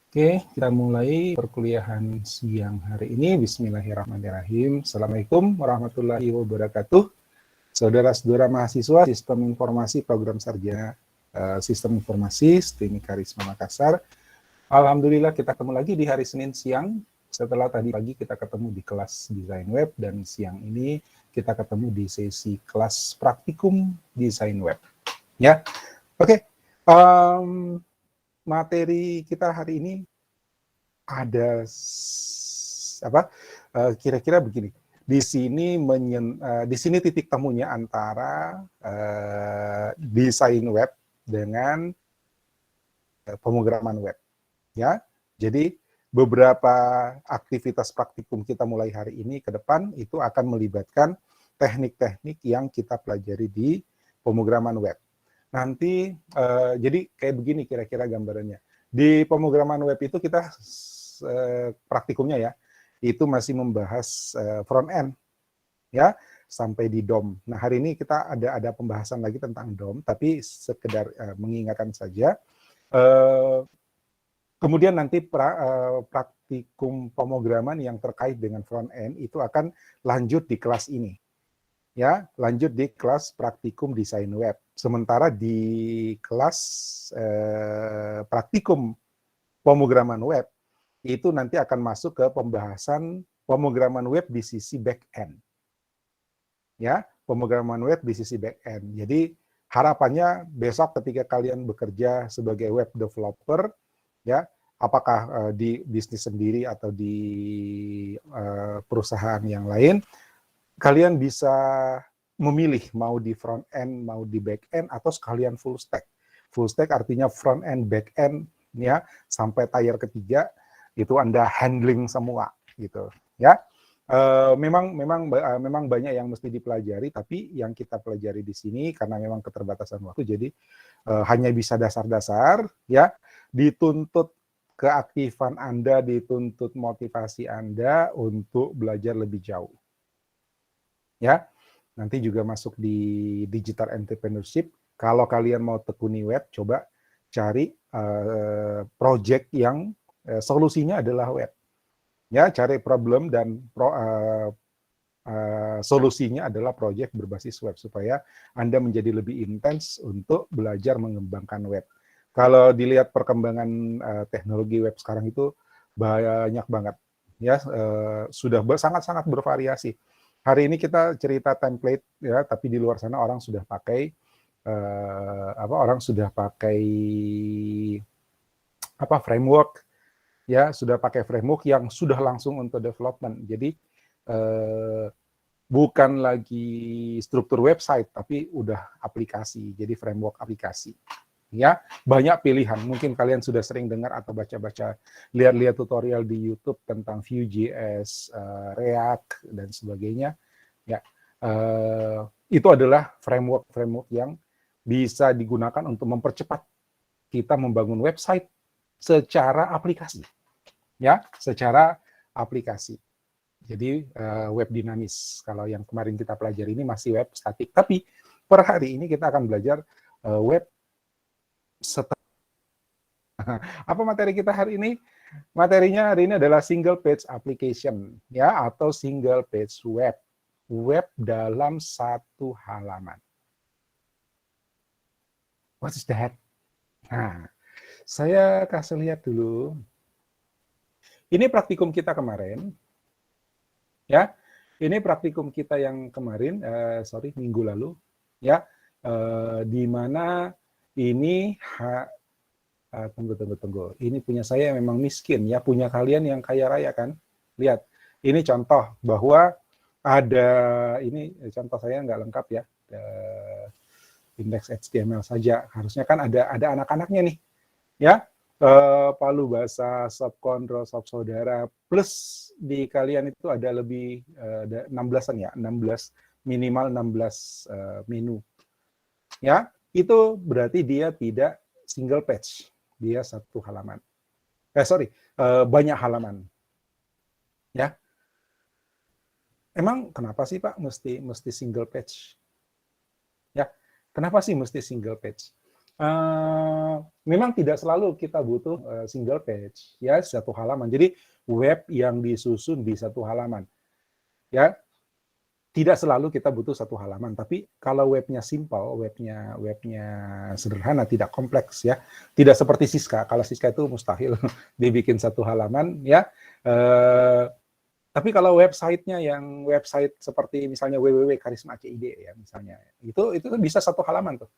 Oke, kita mulai perkuliahan siang hari ini. Bismillahirrahmanirrahim. Assalamualaikum warahmatullahi wabarakatuh. Saudara-saudara mahasiswa Sistem Informasi Program Sarjana Sistem Informasi STIMI Karisma Makassar. Alhamdulillah kita ketemu lagi di hari Senin siang. Setelah tadi pagi kita ketemu di kelas desain web dan siang ini kita ketemu di sesi kelas praktikum desain web. Ya, oke. Materi kita hari ini ada apa? Kira-kira begini. Di sini titik temunya antara desain web dengan pemrograman web. Ya, jadi beberapa aktivitas praktikum kita mulai hari ini ke depan itu akan melibatkan teknik-teknik yang kita pelajari di pemrograman web. Nanti jadi kayak begini kira-kira gambarannya. Di pemrograman web itu kita praktikumnya ya, itu masih membahas front end ya sampai di DOM. Nah, hari ini kita ada pembahasan lagi tentang DOM, tapi sekedar mengingatkan saja. Kemudian nanti praktikum pemrograman yang terkait dengan front end itu akan lanjut di kelas ini. Ya, lanjut di kelas praktikum desain web. Sementara di kelas praktikum pemrograman web itu nanti akan masuk ke pembahasan pemrograman web di sisi back end. Ya, pemrograman web di sisi back end. Jadi harapannya besok ketika kalian bekerja sebagai web developer, ya, apakah di bisnis sendiri atau di perusahaan yang lain, kalian bisa memilih mau di front end, mau di back end, atau sekalian full stack. Full stack artinya front end, back end, ya, sampai tier ketiga itu Anda handling semua, gitu, ya. Memang banyak yang mesti dipelajari, tapi yang kita pelajari di sini karena memang keterbatasan waktu, jadi hanya bisa dasar-dasar, ya. Dituntut keaktifan Anda, dituntut motivasi Anda untuk belajar lebih jauh. Ya, nanti juga masuk di digital entrepreneurship. Kalau kalian mau tekuni web, coba cari project yang solusinya adalah web. Ya, cari problem dan solusinya adalah project berbasis web supaya Anda menjadi lebih intens untuk belajar mengembangkan web. Kalau dilihat perkembangan teknologi web sekarang itu banyak banget, ya, sudah sangat-sangat bervariasi. Hari ini kita cerita template, ya, tapi di luar sana orang sudah pakai framework, ya, sudah pakai framework yang sudah langsung untuk development. Jadi bukan lagi struktur website, tapi udah aplikasi, jadi framework aplikasi. Ya, banyak pilihan. Mungkin kalian sudah sering dengar atau baca-baca, lihat-lihat tutorial di YouTube tentang Vue.js, React, dan sebagainya. Ya, itu adalah framework yang bisa digunakan untuk mempercepat kita membangun website secara aplikasi. Ya, secara aplikasi. Jadi web dinamis. Kalau yang kemarin kita pelajari ini masih web statik. Tapi per hari ini kita akan belajar web setelah. Apa materi kita hari ini? Materinya hari ini adalah single page application, ya, atau single page web. Web dalam satu halaman. What is that? Nah, saya kasih lihat dulu. Ini praktikum kita kemarin, ya. Ini praktikum kita yang kemarin, minggu lalu, ya, di mana ini tunggu. Ini punya saya memang miskin, ya. Punya kalian yang kaya raya kan? Lihat, ini contoh bahwa ada ini contoh saya nggak lengkap ya. Indeks HTML saja. Harusnya kan ada anak-anaknya nih, ya. Palu bahasa, subkontrol, subsaudara, plus di kalian itu ada lebih 16-an ya, 16 minimal 16 menu. Ya, itu berarti dia tidak single page. Dia satu halaman. Banyak halaman. Ya. Emang kenapa sih Pak mesti single page? Ya, kenapa sih mesti single page? Memang tidak selalu kita butuh single page, ya, satu halaman. Jadi web yang disusun di satu halaman, ya. Tidak selalu kita butuh satu halaman, tapi kalau webnya simple, webnya sederhana, tidak kompleks, ya, tidak seperti Siska. Kalau Siska itu mustahil dibikin satu halaman, ya. Tapi kalau websitenya yang website seperti misalnya www.karisma.id, ya, misalnya, itu bisa satu halaman tuh,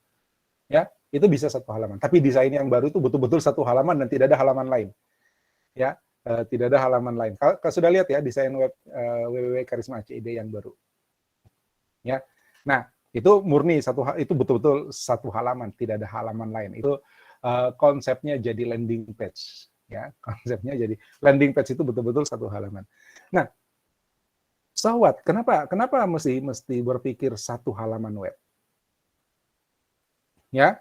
ya, itu bisa satu halaman. Tapi desain yang baru itu betul-betul satu halaman dan tidak ada halaman lain, ya, tidak ada halaman lain. Kalau sudah lihat ya desain web www.karisma.id yang baru. Ya, nah itu murni itu betul-betul satu halaman, tidak ada halaman lain. Itu konsepnya jadi landing page, ya, konsepnya jadi landing page itu betul-betul satu halaman. Nah, so what? Kenapa mesti berpikir satu halaman web? Ya,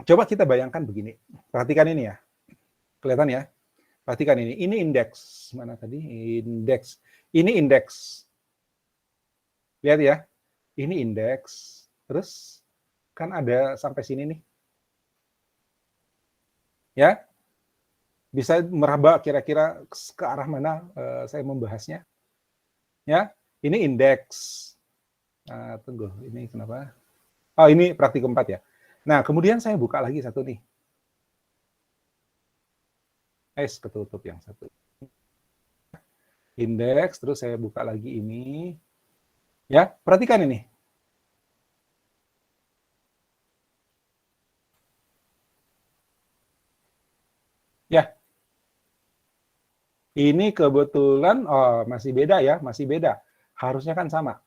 coba kita bayangkan begini, perhatikan ini ya, kelihatan ya, perhatikan ini indeks mana tadi, indeks, ini indeks. Lihat ya, ini indeks, terus kan ada sampai sini nih. Ya, bisa meraba kira-kira ke arah mana saya membahasnya. Ya, ini indeks. Tunggu, ini kenapa? Oh, ini praktikum 4 ya. Nah, kemudian saya buka lagi satu nih. Ketutup yang satu. Indeks, terus saya buka lagi ini. Ya, perhatikan ini. Ya, ini kebetulan masih beda ya, masih beda. Harusnya kan sama.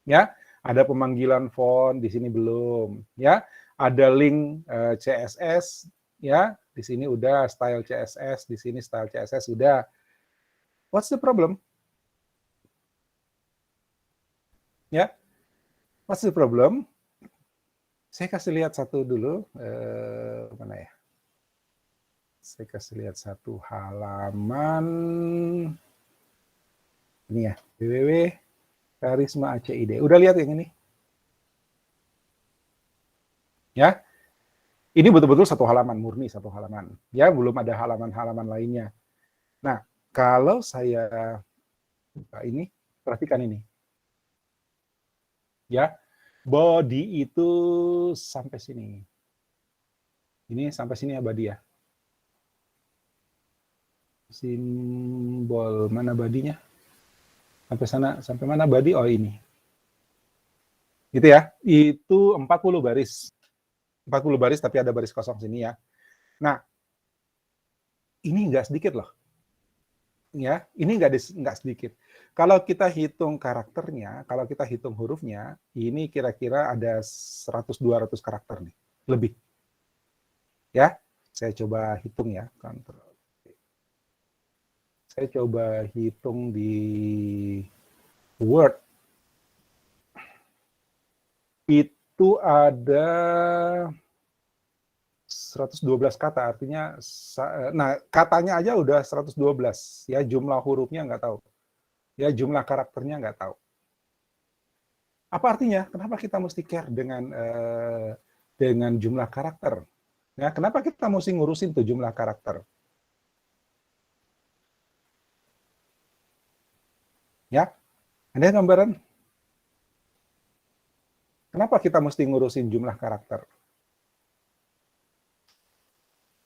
Ya, ada pemanggilan font di sini belum, ya. Ada link CSS, ya. Di sini udah style CSS, di sini style CSS sudah. What's the problem? Ya, what's the problem? Saya kasih lihat satu dulu, mana ya? Saya kasih lihat satu halaman. Ini ya, www.karisma.id. Udah lihat yang ini? Ya, ini betul-betul satu halaman, murni satu halaman. Ya, belum ada halaman-halaman lainnya. Nah, kalau saya buka ini, perhatikan ini. Ya, body itu sampai sini. Ini sampai sini ya body ya. Simbol mana bodinya? Sampai sana, sampai mana body? Oh ini. Gitu ya. Itu 40 baris. 40 baris tapi ada baris kosong sini ya. Nah, ini nggak sedikit loh. Ya, ini nggak sedikit. Kalau kita hitung karakternya, kalau kita hitung hurufnya, ini kira-kira ada 100-200 karakter nih, lebih. Ya, saya coba hitung ya. Saya coba hitung di Word. Itu ada 112 kata, artinya, nah katanya aja udah 112, ya jumlah hurufnya nggak tahu, ya jumlah karakternya nggak tahu. Apa artinya? Kenapa kita mesti care dengan jumlah karakter? Ya, kenapa kita mesti ngurusin tuh jumlah karakter? Ya, ada gambaran? Kenapa kita mesti ngurusin jumlah karakter?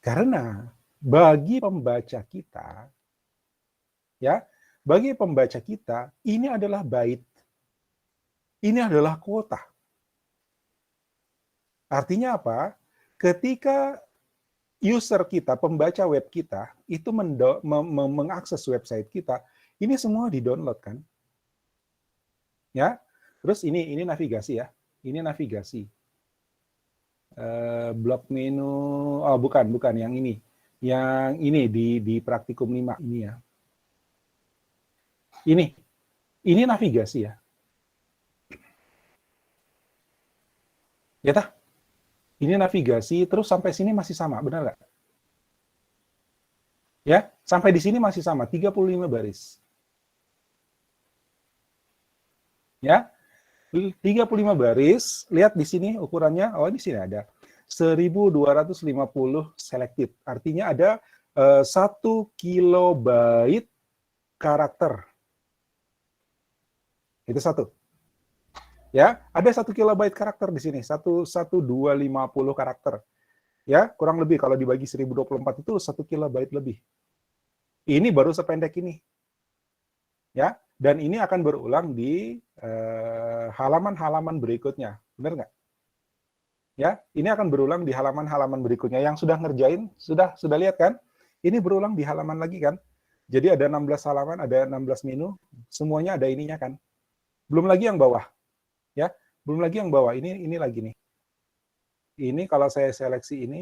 Karena bagi pembaca kita, ya, bagi pembaca kita, ini adalah bait, ini adalah kuota. Artinya apa? Ketika user kita, pembaca web kita, itu mengakses website kita, ini semua di-download kan? Ya, terus ini navigasi ya, ini navigasi. Blok menu, oh bukan yang ini di praktikum 5 ini ya. Ini navigasi ya. Ya tah? Ini navigasi, terus sampai sini masih sama, benar nggak? Ya, sampai di sini masih sama, 35 baris. Ya, 35 baris, lihat di sini ukurannya, oh di sini ada 1250 selected, artinya ada 1 kilobyte karakter. Itu satu. Ya, ada 1 kilobyte karakter di sini, 1250 karakter. Ya, kurang lebih kalau dibagi 1024 itu 1 kilobyte lebih. Ini baru sependek ini. Ya, dan ini akan berulang di halaman-halaman berikutnya. Benar nggak? Ya, ini akan berulang di halaman-halaman berikutnya. Yang sudah ngerjain, sudah lihat kan? Ini berulang di halaman lagi kan? Jadi ada 16 halaman, ada 16 menu, semuanya ada ininya kan? Belum lagi yang bawah. Ya, belum lagi yang bawah. Ini lagi nih. Ini kalau saya seleksi ini,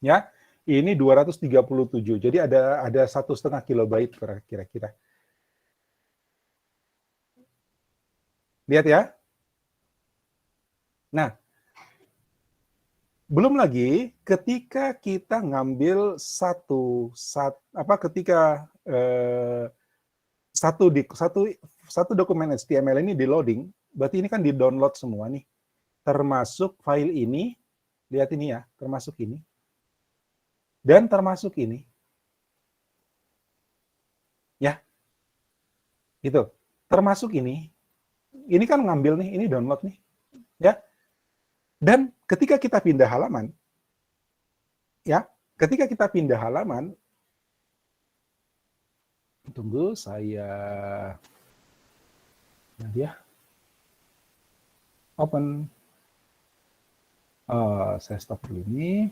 ya, ini 237. Jadi ada 1,5 kilobyte kira-kira. Lihat ya. Nah, belum lagi ketika kita ngambil satu dokumen HTML ini di loading, berarti ini kan di download semua nih, termasuk file ini, lihat ini ya, termasuk ini, dan termasuk ini, ya, itu, termasuk ini kan ngambil nih, ini download nih, ya, dan ketika kita pindah halaman, ya, tunggu saya ya open, saya stop dulu ini.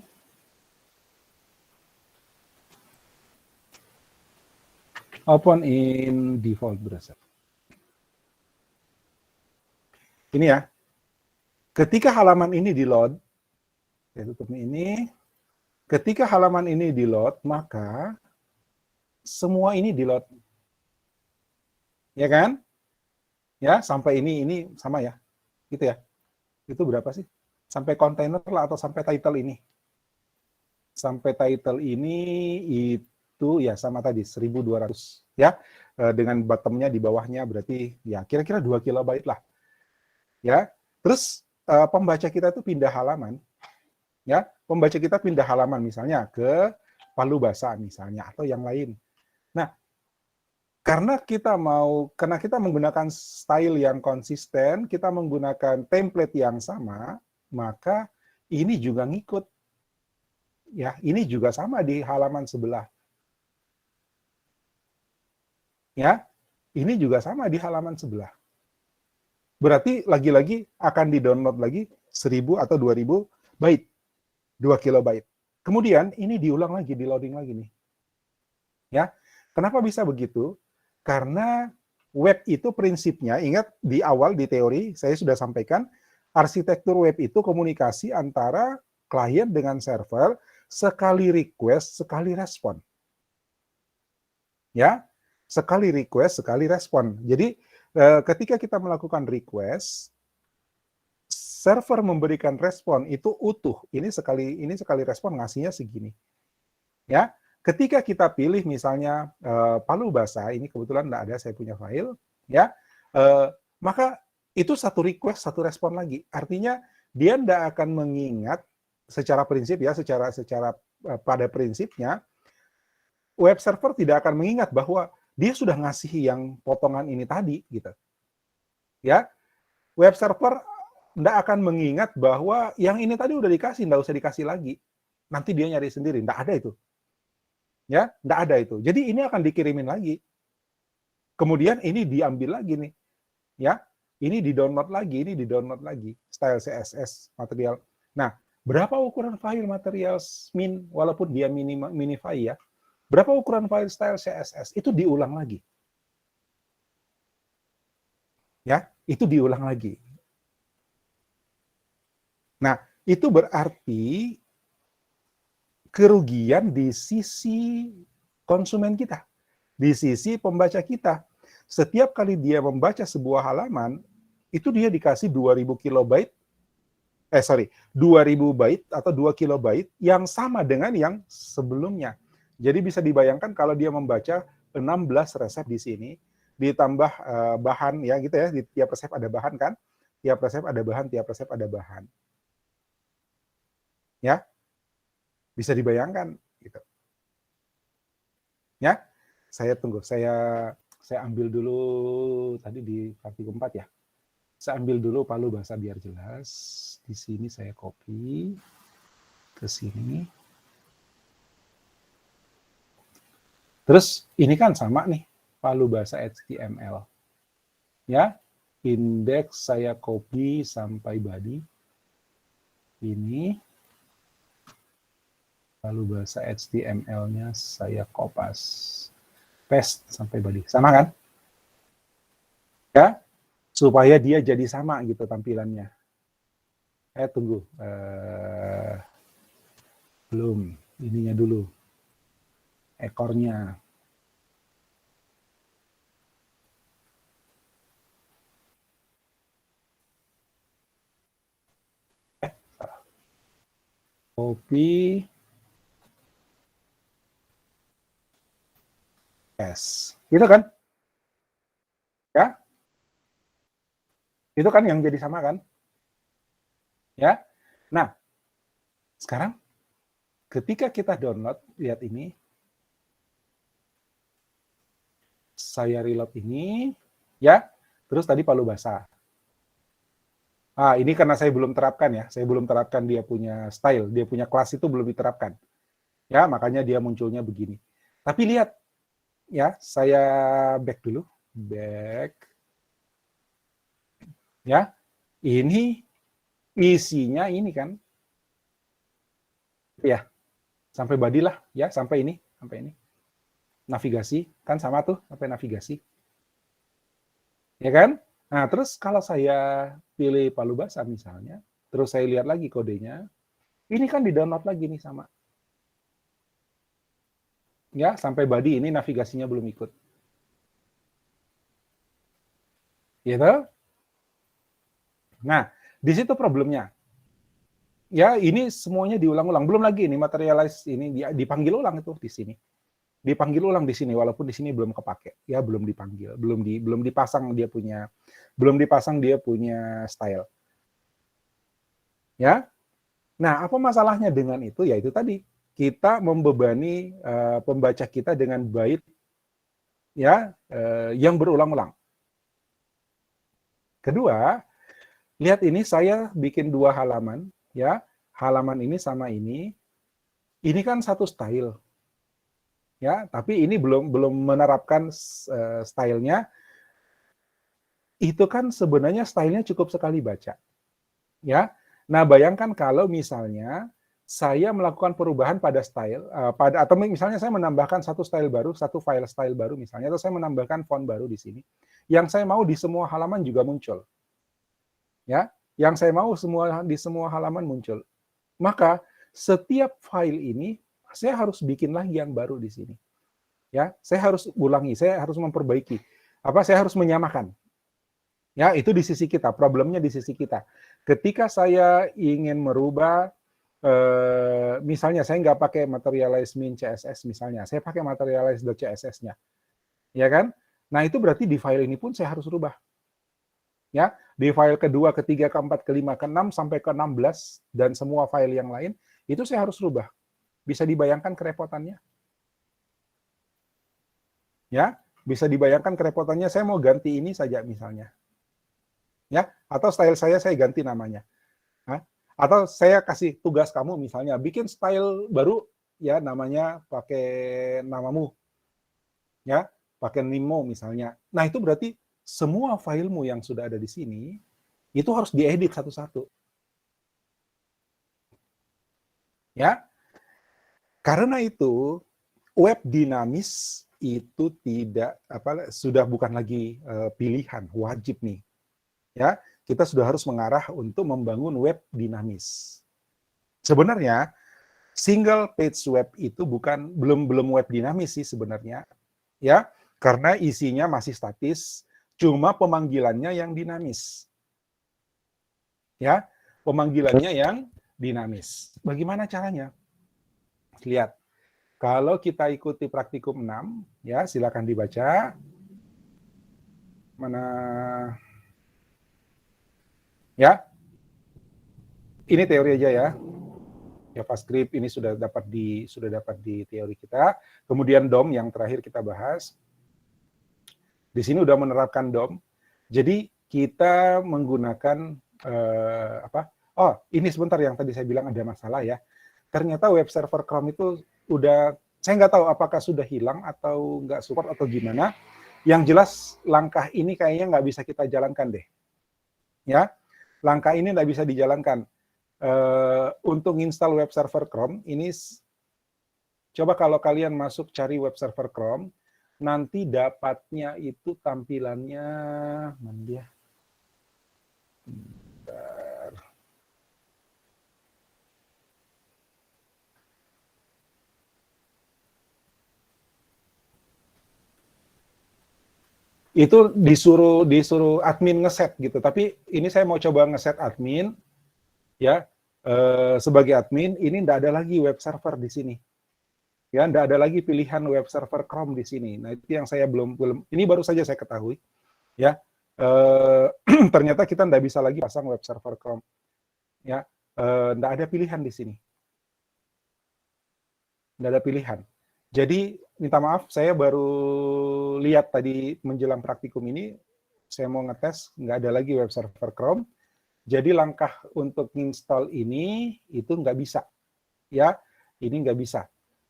Open in default browser. Ini ya. Ketika halaman ini di-load, saya tutup ini. Ketika halaman ini di-load, maka semua ini di-load. Ya kan? Ya, sampai ini sama ya. Gitu ya. Itu berapa sih? Sampai kontainer lah atau sampai title ini. Sampai title ini itu ya sama tadi 1200 ya, dengan bottomnya di bawahnya berarti ya kira-kira 2 kilobyte lah ya. Terus pembaca kita itu pindah halaman ya, pembaca kita pindah halaman misalnya ke Palu Basa misalnya atau yang lain. Nah, karena kita menggunakan style yang konsisten, kita menggunakan template yang sama, maka ini juga ngikut. Ya, ini juga sama di halaman sebelah. Ya, ini juga sama di halaman sebelah. Berarti lagi-lagi akan di-download lagi 1000 atau 2000 byte, 2 kilobyte. Kemudian ini diulang lagi, di-loading lagi nih. Ya, kenapa bisa begitu? Karena web itu prinsipnya, ingat di awal di teori saya sudah sampaikan, arsitektur web itu komunikasi antara klien dengan server, sekali request, sekali respon. Ya, sekali request, sekali respon. Jadi ketika kita melakukan request, server memberikan respon itu utuh. Ini sekali respon ngasihnya segini. Ya, ketika kita pilih misalnya Palu Basa, ini kebetulan enggak ada, saya punya file, ya, maka itu satu request, satu respon lagi. Artinya dia enggak akan mengingat secara prinsip ya, secara pada prinsipnya web server tidak akan mengingat bahwa dia sudah ngasih yang potongan ini tadi gitu. Ya. Web server enggak akan mengingat bahwa yang ini tadi udah dikasih, enggak usah dikasih lagi. Nanti dia nyari sendiri, enggak ada itu. Ya, enggak ada itu. Jadi ini akan dikirimin lagi. Kemudian ini diambil lagi nih. Ya. Ini di-download lagi, style CSS material. Nah, berapa ukuran file material min walaupun dia minify ya? Berapa ukuran file style CSS? Itu diulang lagi. Ya, itu diulang lagi. Nah, itu berarti kerugian di sisi konsumen kita, di sisi pembaca kita. Setiap kali dia membaca sebuah halaman, itu dia dikasih 2000 kilobyte, 2000 byte atau 2 kilobyte yang sama dengan yang sebelumnya. Jadi bisa dibayangkan kalau dia membaca 16 resep di sini, ditambah bahan ya gitu ya, di tiap resep ada bahan kan, tiap resep ada bahan, tiap resep ada bahan. Ya, bisa dibayangkan gitu. Ya, saya tunggu, saya ambil dulu tadi di praktikum 4 ya. Saya ambil dulu palu basah biar jelas. Di sini saya copy ke sini. Terus ini kan sama nih, palu basah HTML. Ya, indeks saya copy sampai body. Ini palu basah HTML-nya saya kopas. Paste sampai body. Sama kan? Ya, supaya dia jadi sama gitu tampilannya. Tunggu. Belum. Ininya dulu. Ekornya. Copy. Paste. Gitu kan? Ya. Itu kan yang jadi sama kan? Ya. Nah, sekarang ketika kita download, lihat ini. Saya reload ini, ya. Terus tadi palu basah. Ini karena saya belum terapkan ya. Saya belum terapkan dia punya style, dia punya kelas itu belum diterapkan. Ya, makanya dia munculnya begini. Tapi lihat, ya, saya back dulu. Back. Ya, ini isinya ini kan. Ya, sampai body lah. Ya, sampai ini. Navigasi, kan sama tuh, sampai navigasi. Ya kan? Nah, terus kalau saya pilih palu basah misalnya, terus saya lihat lagi kodenya, ini kan di-download lagi nih sama. Ya, sampai body ini navigasinya belum ikut. Gitu? Nah, di situ problemnya. Ya, ini semuanya diulang-ulang. Belum lagi ini materialize ini dipanggil ulang itu di sini. Dipanggil ulang di sini walaupun di sini belum kepake. Ya, belum dipanggil, belum dipasang dia punya style. Ya. Nah, apa masalahnya dengan itu? Ya itu tadi, kita membebani pembaca kita dengan bait ya yang berulang-ulang. Kedua, lihat ini saya bikin 2 halaman ya. Halaman ini sama ini. Ini kan satu style. Ya, tapi ini belum menerapkan stylenya. Itu kan sebenarnya stylenya cukup sekali baca. Ya. Nah, bayangkan kalau misalnya saya melakukan perubahan pada style, atau misalnya saya menambahkan satu style baru, satu file style baru misalnya, atau saya menambahkan font baru di sini, yang saya mau di semua halaman juga muncul. Ya, yang saya mau di semua halaman muncul. Maka setiap file ini saya harus bikin lagi yang baru di sini. Ya, saya harus ulangi, saya harus memperbaiki. Saya harus menyamakan. Ya, itu di sisi kita, problemnya di sisi kita. Ketika saya ingin merubah, misalnya saya nggak pakai materialize min CSS misalnya, saya pakai materialize.css-nya. Ya kan? Nah, itu berarti di file ini pun saya harus rubah. Ya, di file kedua, ketiga, keempat, kelima, keenam, sampai ke-16, dan semua file yang lain, itu saya harus rubah. Bisa dibayangkan kerepotannya? Ya, bisa dibayangkan kerepotannya, saya mau ganti ini saja misalnya. Ya, atau style saya ganti namanya. Atau saya kasih tugas kamu misalnya bikin style baru ya, namanya pakai namamu. Ya, pakai nimo misalnya. Nah, itu berarti semua filemu yang sudah ada di sini itu harus diedit satu-satu. Ya. Karena itu web dinamis itu sudah bukan lagi pilihan, wajib nih. Ya, kita sudah harus mengarah untuk membangun web dinamis. Sebenarnya single page web itu belum web dinamis sih sebenarnya, ya, karena isinya masih statis, cuma pemanggilannya yang dinamis. Ya, pemanggilannya yang dinamis. Bagaimana caranya? Lihat. Kalau kita ikuti praktikum 6, ya, silakan dibaca. Mana? Ya, ini teori aja ya. JavaScript ini sudah dapat di teori kita. Kemudian DOM yang terakhir kita bahas. Di sini udah menerapkan DOM. Jadi kita menggunakan apa? Oh, ini sebentar yang tadi saya bilang ada masalah ya. Ternyata web server Chrome itu udah, saya nggak tahu apakah sudah hilang atau nggak support atau gimana. Yang jelas langkah ini kayaknya nggak bisa kita jalankan deh. Ya, langkah ini nggak bisa dijalankan. Untuk install web server Chrome, ini coba kalau kalian masuk cari web server Chrome, nanti dapatnya itu tampilannya, mana dia? Bentar. Itu disuruh admin ngeset gitu. Tapi ini saya mau coba ngeset admin, ya sebagai admin ini tidak ada lagi web server di sini. Ya, tidak ada lagi pilihan web server Chrome di sini. Nah, itu yang saya belum ini baru saja saya ketahui. Ya, ternyata kita tidak bisa lagi pasang web server Chrome. Ya, tidak ada pilihan di sini. Tidak ada pilihan. Jadi, minta maaf, saya baru lihat tadi menjelang praktikum ini, saya mau ngetes, nggak ada lagi web server Chrome. Jadi langkah untuk install ini itu nggak bisa, ya, ini nggak bisa.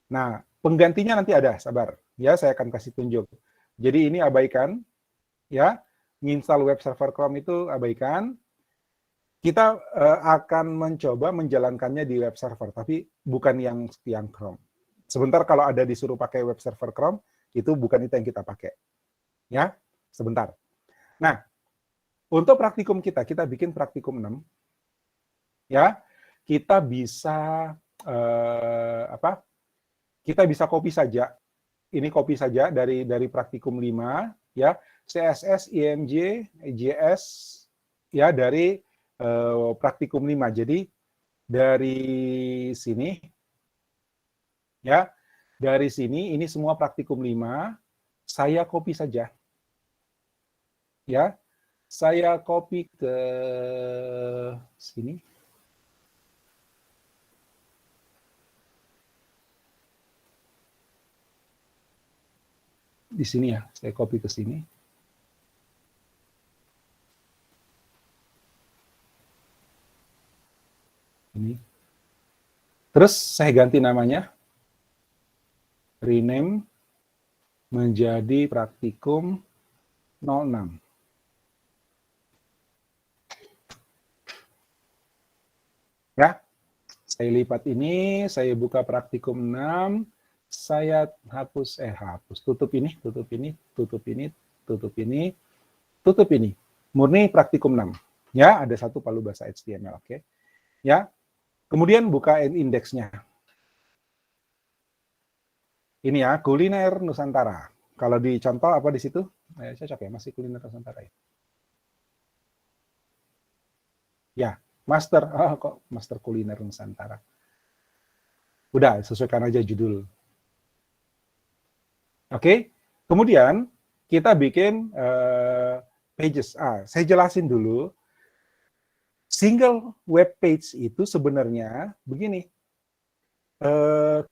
Nah, penggantinya nanti ada, sabar, ya, saya akan kasih tunjuk. Jadi ini abaikan, ya, install web server Chrome itu abaikan. Kita akan mencoba menjalankannya di web server, tapi bukan yang Chrome. Sebentar kalau ada disuruh pakai web server Chrome, itu bukan itu yang kita pakai, ya, sebentar. Nah, untuk praktikum kita bikin praktikum 6, ya, kita bisa apa? Kita bisa copy saja. Ini copy saja dari praktikum 5, ya. CSS, IMG, JS, ya, dari praktikum 5. Jadi dari sini, ya, dari sini ini semua praktikum 5, saya copy saja. Ya, saya copy ke sini. Di sini ya, saya copy ke sini. Ini. Terus saya ganti namanya, rename menjadi praktikum 06. Ya, saya lipat ini, saya buka praktikum 6, saya hapus, tutup ini, tutup ini, tutup ini, tutup ini, tutup ini. Murni praktikum 6. Ya, ada satu palu bahasa HTML, oke. Ya, kemudian buka indeksnya. Ini ya, kuliner Nusantara. Kalau dicontoh apa di situ? Cocok ya, masih kuliner Nusantara ya. Ya, master, kok master kuliner Nusantara. Udah, sesuaikan aja judul. Oke, kemudian kita bikin pages. Saya jelasin dulu. Single web page itu sebenarnya begini.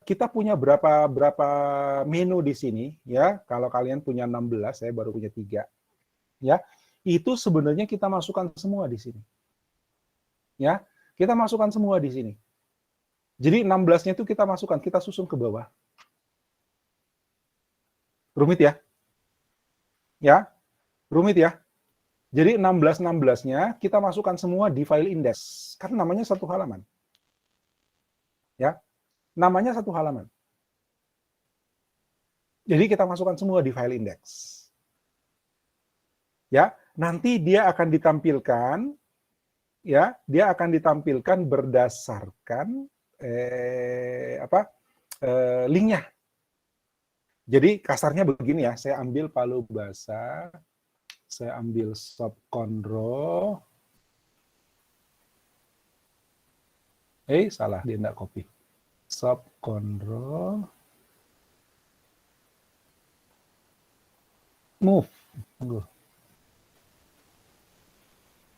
Kita punya berapa menu di sini, ya. Kalau kalian punya 16, saya baru punya 3. Ya, itu sebenarnya kita masukkan semua di sini. Ya, kita masukkan semua di sini. Jadi 16-nya itu kita masukkan, kita susun ke bawah. Rumit ya? Ya, rumit ya? Jadi 16-16-nya kita masukkan semua di file index. Karena namanya satu halaman. Ya, namanya satu halaman. Jadi kita masukkan semua di file index. Ya, nanti dia akan ditampilkan, ya, dia akan ditampilkan berdasarkan linknya. Jadi kasarnya begini ya, saya ambil palu basah, saya ambil subconro, salah, dia enggak copy. Subconro, move, tunggu.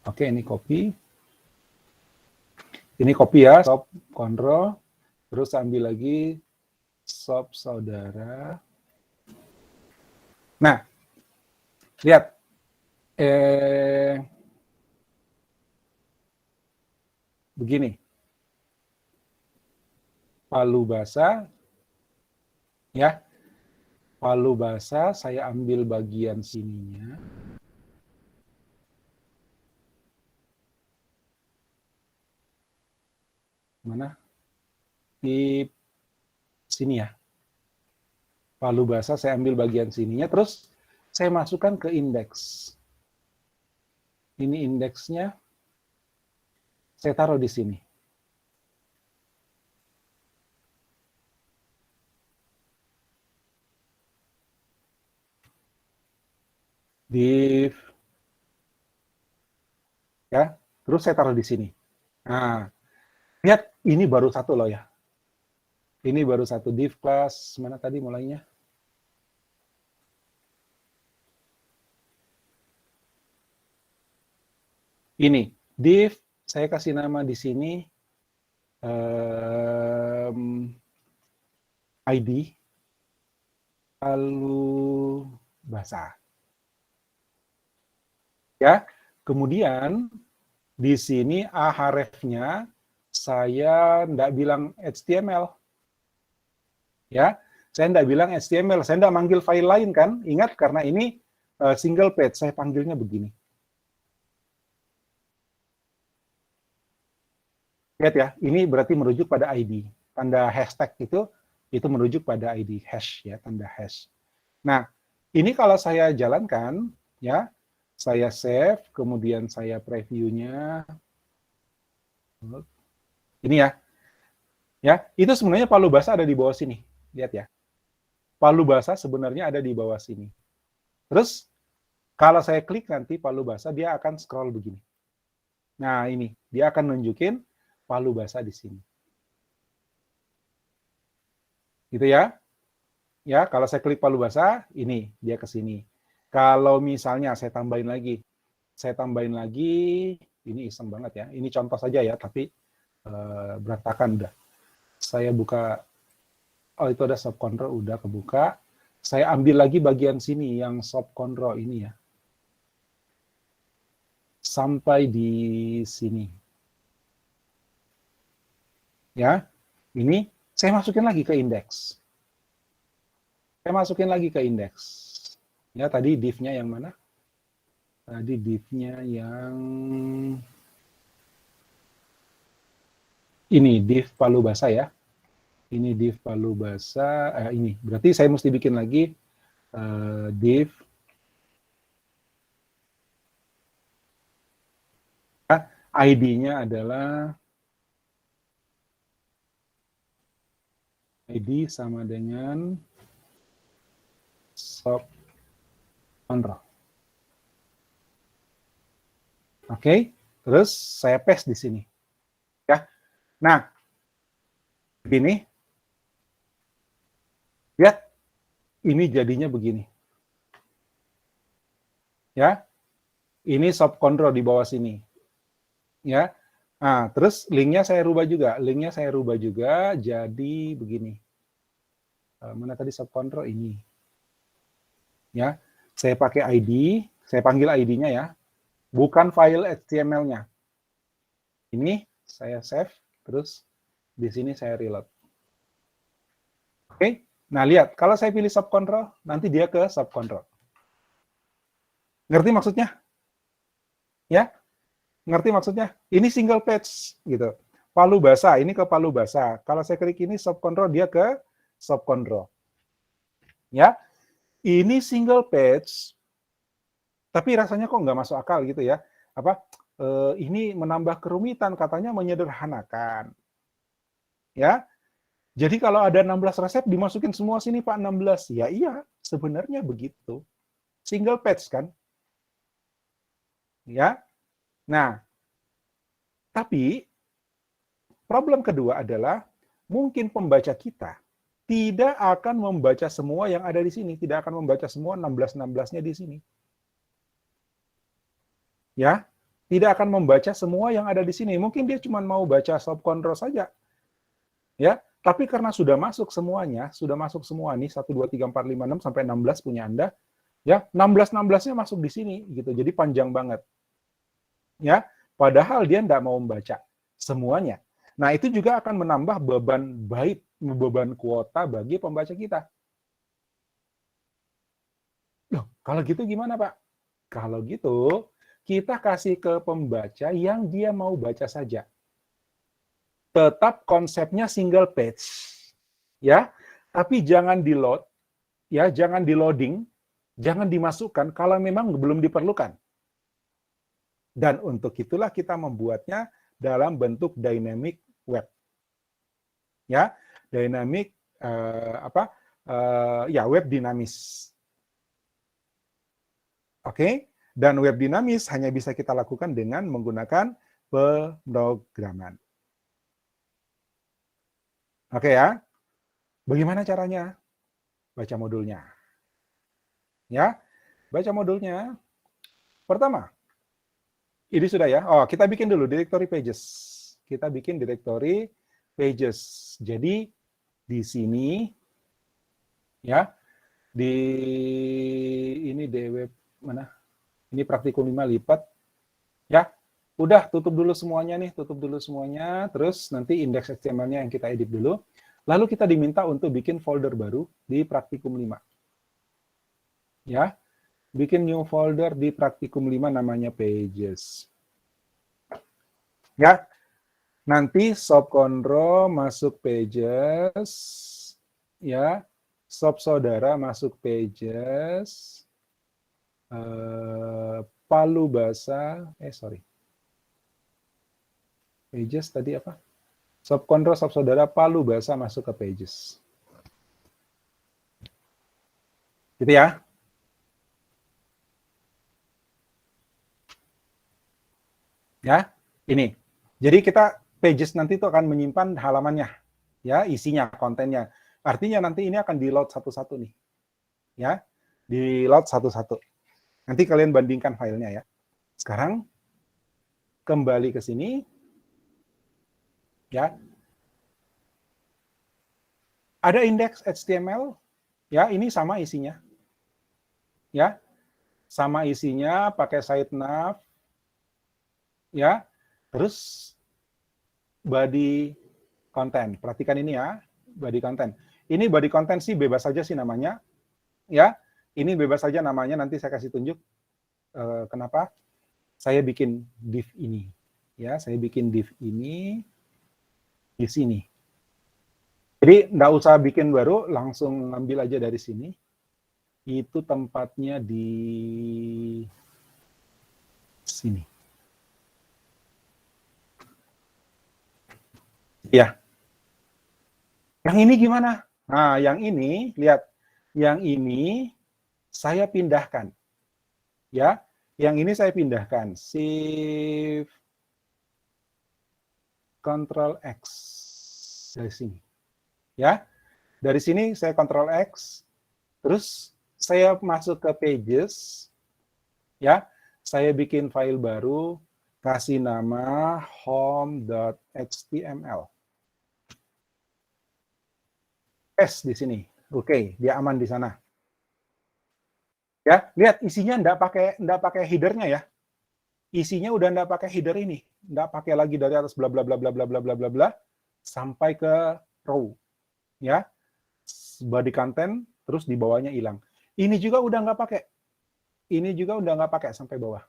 Oke, ini copy. Ini copy ya, stop control. Terus ambil lagi sub saudara. Nah, lihat. Begini. Palu basah, ya. Palu basah, saya ambil bagian sininya. Mana? Di sini ya. Palu basah, saya ambil bagian sininya, terus saya masukkan ke indeks. Ini indeksnya, saya taruh di sini. Div, ya, terus saya taruh di sini. Nah, lihat, ini baru satu loh ya. Ini baru satu div class, mana tadi mulainya? Ini, div, saya kasih nama di sini, ID, palu basah. Ya, kemudian di sini ahrefnya saya enggak bilang HTML. Ya, saya enggak bilang HTML, saya enggak manggil file lain kan? Ingat karena ini single page, saya panggilnya begini. Lihat ya, ini berarti merujuk pada ID. Tanda hashtag itu merujuk pada ID hash ya, tanda hash. Nah, ini kalau saya jalankan ya, saya save, kemudian saya previewnya. Ini ya. Ya, itu sebenarnya palu basah ada di bawah sini. Lihat ya. Palu basah sebenarnya ada di bawah sini. Terus kalau saya klik nanti palu basah, dia akan scroll begini. Nah, ini dia akan nunjukin palu basah di sini. Gitu ya. Ya, kalau saya klik palu basah, ini dia ke sini. Kalau misalnya saya tambahin lagi, ini iseng banget ya. Ini contoh saja ya, tapi berantakan udah. Saya buka, oh itu ada sub control, udah kebuka. Saya ambil lagi bagian sini yang sub control ini ya. Sampai di sini. Ya, ini saya masukin lagi ke indeks. Saya masukin lagi ke indeks. Ya, tadi div-nya yang mana? Tadi div-nya yang ini, div palu basah ya. Ini div palu basah, ini. Berarti saya mesti bikin lagi div ID-nya adalah ID sama dengan sub control. Oke, terus saya paste di sini. Ya. Nah, begini. Lihat, ini jadinya begini. Ya. Ini sub control di bawah sini. Ya. Nah, terus linknya saya rubah juga. Linknya saya rubah juga jadi begini. Mana tadi sub control ini. Ya. Saya pakai ID, saya panggil ID-nya ya. Bukan file HTML-nya. Ini saya save, terus di sini saya reload. Oke, nah lihat, kalau saya pilih subcontrol, nanti dia ke subcontrol. Ngerti maksudnya? Ya, ngerti maksudnya? Ini single page, gitu. Palu basah, ini ke palu basah. Kalau saya klik ini subcontrol, dia ke subcontrol. Ya, ini single page, tapi rasanya kok nggak masuk akal gitu ya. Apa? Ini menambah kerumitan, katanya menyederhanakan. Ya, jadi kalau ada 16 resep, dimasukin semua sini Pak 16. Ya iya, sebenarnya begitu. Single page kan? Ya. Nah, tapi problem kedua adalah mungkin pembaca kita tidak akan membaca semua yang ada di sini, tidak akan membaca semua 16-16-nya di sini. Ya. Tidak akan membaca semua yang ada di sini. Mungkin dia cuma mau baca sob control saja. Ya, tapi karena sudah masuk semuanya, sudah masuk semua nih 1 2 3 4 5 6 sampai 16 punya Anda, ya 16-16-nya masuk di sini gitu. Jadi panjang banget. Ya, padahal dia tidak mau membaca semuanya. Nah, itu juga akan menambah beban byte, beban kuota bagi pembaca kita. Loh, kalau gitu gimana, Pak? Kalau gitu, kita kasih ke pembaca yang dia mau baca saja. Tetap konsepnya single page. Ya, tapi jangan di-load, ya, jangan di-loading, jangan dimasukkan kalau memang belum diperlukan. Dan untuk itulah kita membuatnya dalam bentuk dynamic web. Ya, dynamic web dinamis. Oke, dan web dinamis hanya bisa kita lakukan dengan menggunakan pemrograman. Oke ya, bagaimana caranya? Baca modulnya. Ya, baca modulnya. Pertama, ini sudah ya. Oh, kita bikin dulu directory pages. Kita bikin directory pages. Jadi di sini ya, di ini dweb mana? Ini praktikum 5 lipat. Ya, udah tutup dulu semuanya nih, tutup dulu semuanya. Terus nanti indeks HTML-nya yang kita edit dulu. Lalu kita diminta untuk bikin folder baru di praktikum 5. Ya, bikin new folder di praktikum 5 namanya pages. Ya, nanti sob control masuk pages. Ya, sob saudara masuk pages. Palu bahasa, pages tadi apa? Sob control, sob saudara, palu bahasa masuk ke pages. Gitu ya. Ya, ini. Jadi kita pages nanti itu akan menyimpan halamannya, ya, isinya, kontennya. Artinya nanti ini akan di-load satu-satu nih. Ya, di-load satu-satu. Nanti kalian bandingkan filenya ya. Sekarang kembali ke sini. Ya. Ada indeks HTML, ya, ini sama isinya. Ya. Sama isinya pakai site nav. Ya. Terus body content. Perhatikan ini ya, body content. Ini body content sih bebas saja sih namanya. Ya. Ini bebas saja namanya, nanti saya kasih tunjuk kenapa saya bikin div ini. Ya, saya bikin div ini di sini. Jadi nggak usah bikin baru, langsung ngambil aja dari sini. Itu tempatnya di sini. Ya. Yang ini gimana? Nah, yang ini, lihat. Yang ini saya pindahkan. Ya, yang ini saya pindahkan. Shift Ctrl X dari sini. Ya, dari sini saya Ctrl X, terus saya masuk ke pages, ya, saya bikin file baru, kasih nama home.html. Paste di sini, oke, dia aman di sana. Ya, lihat isinya enggak pakai headernya ya. Isinya udah enggak pakai header ini, enggak pakai lagi dari atas bla bla bla bla bla bla bla bla bla sampai ke row. Ya. Body content terus di bawahnya hilang. Ini juga udah nggak pakai. Ini juga udah nggak pakai sampai bawah.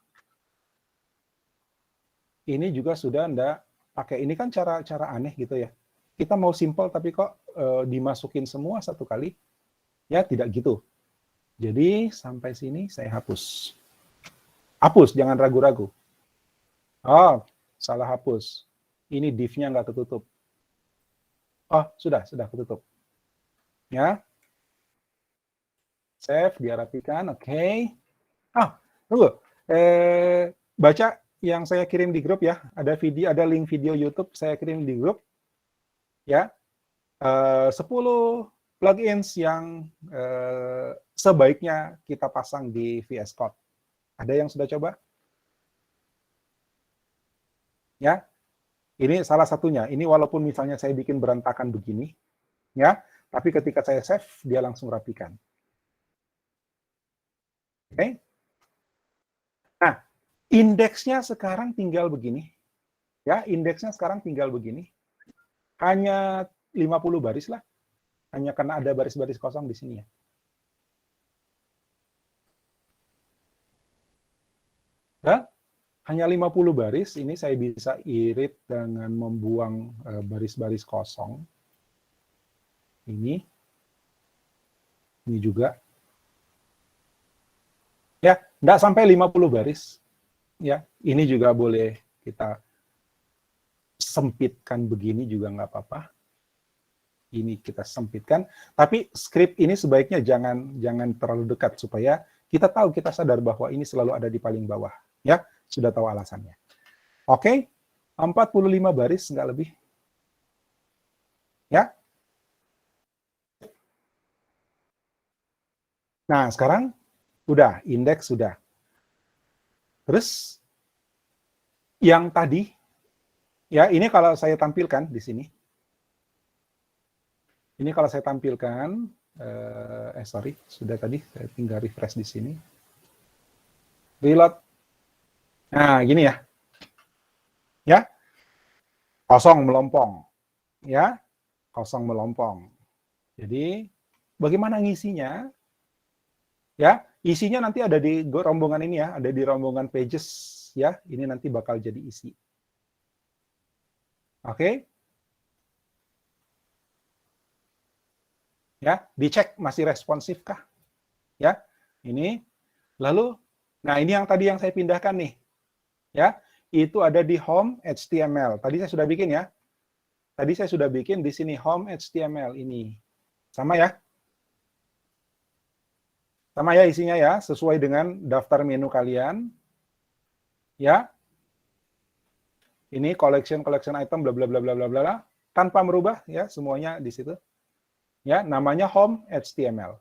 Ini juga sudah nggak pakai. Ini kan cara aneh gitu ya. Kita mau simple tapi kok dimasukin semua satu kali. Ya tidak gitu. Jadi sampai sini saya hapus. Hapus, jangan ragu-ragu. Oh, salah hapus. Ini div-nya nggak ketutup. Oh, sudah ketutup. Ya. Save, dia rapikan, oke. Tunggu. Baca yang saya kirim di grup ya. Ada link video YouTube saya kirim di grup. Ya. 10 plugins yang sebaiknya kita pasang di VS Code. Ada yang sudah coba? Ya, ini salah satunya. Ini walaupun misalnya saya bikin berantakan begini, ya, tapi ketika saya save, dia langsung rapikan. Oke? Nah, indeksnya sekarang tinggal begini. Ya, indeksnya sekarang tinggal begini. Hanya 50 baris lah. Hanya karena ada baris-baris kosong di sini ya. Ya, hanya 50 baris, ini saya bisa irit dengan membuang baris-baris kosong. Ini juga. Ya, nggak sampai 50 baris. Ya, ini juga boleh kita sempitkan begini juga nggak apa-apa. Ini kita sempitkan, tapi script ini sebaiknya jangan terlalu dekat supaya kita tahu, kita sadar bahwa ini selalu ada di paling bawah. Ya, sudah tahu alasannya. Oke, 45 baris nggak lebih. Ya. Nah, sekarang udah, indeks sudah. Terus yang tadi, ya ini kalau saya tampilkan di sini. Ini kalau saya tampilkan, sorry, sudah tadi, saya tinggal refresh di sini. Reload. Nah, gini ya. Ya, kosong melompong. Ya, kosong melompong. Jadi, bagaimana ngisinya? Ya, isinya nanti ada di rombongan ini ya, ada di rombongan pages ya. Ini nanti bakal jadi isi. Oke? Ya, dicek masih responsif kah? Ya, ini. Lalu, nah ini yang tadi yang saya pindahkan nih. Ya, itu ada di home HTML. Tadi saya sudah bikin ya. Tadi saya sudah bikin di sini home HTML ini. Sama ya? Sama ya isinya ya, sesuai dengan daftar menu kalian. Ya. Ini collection item bla bla bla bla bla bla tanpa merubah ya, semuanya di situ. Ya, namanya home HTML.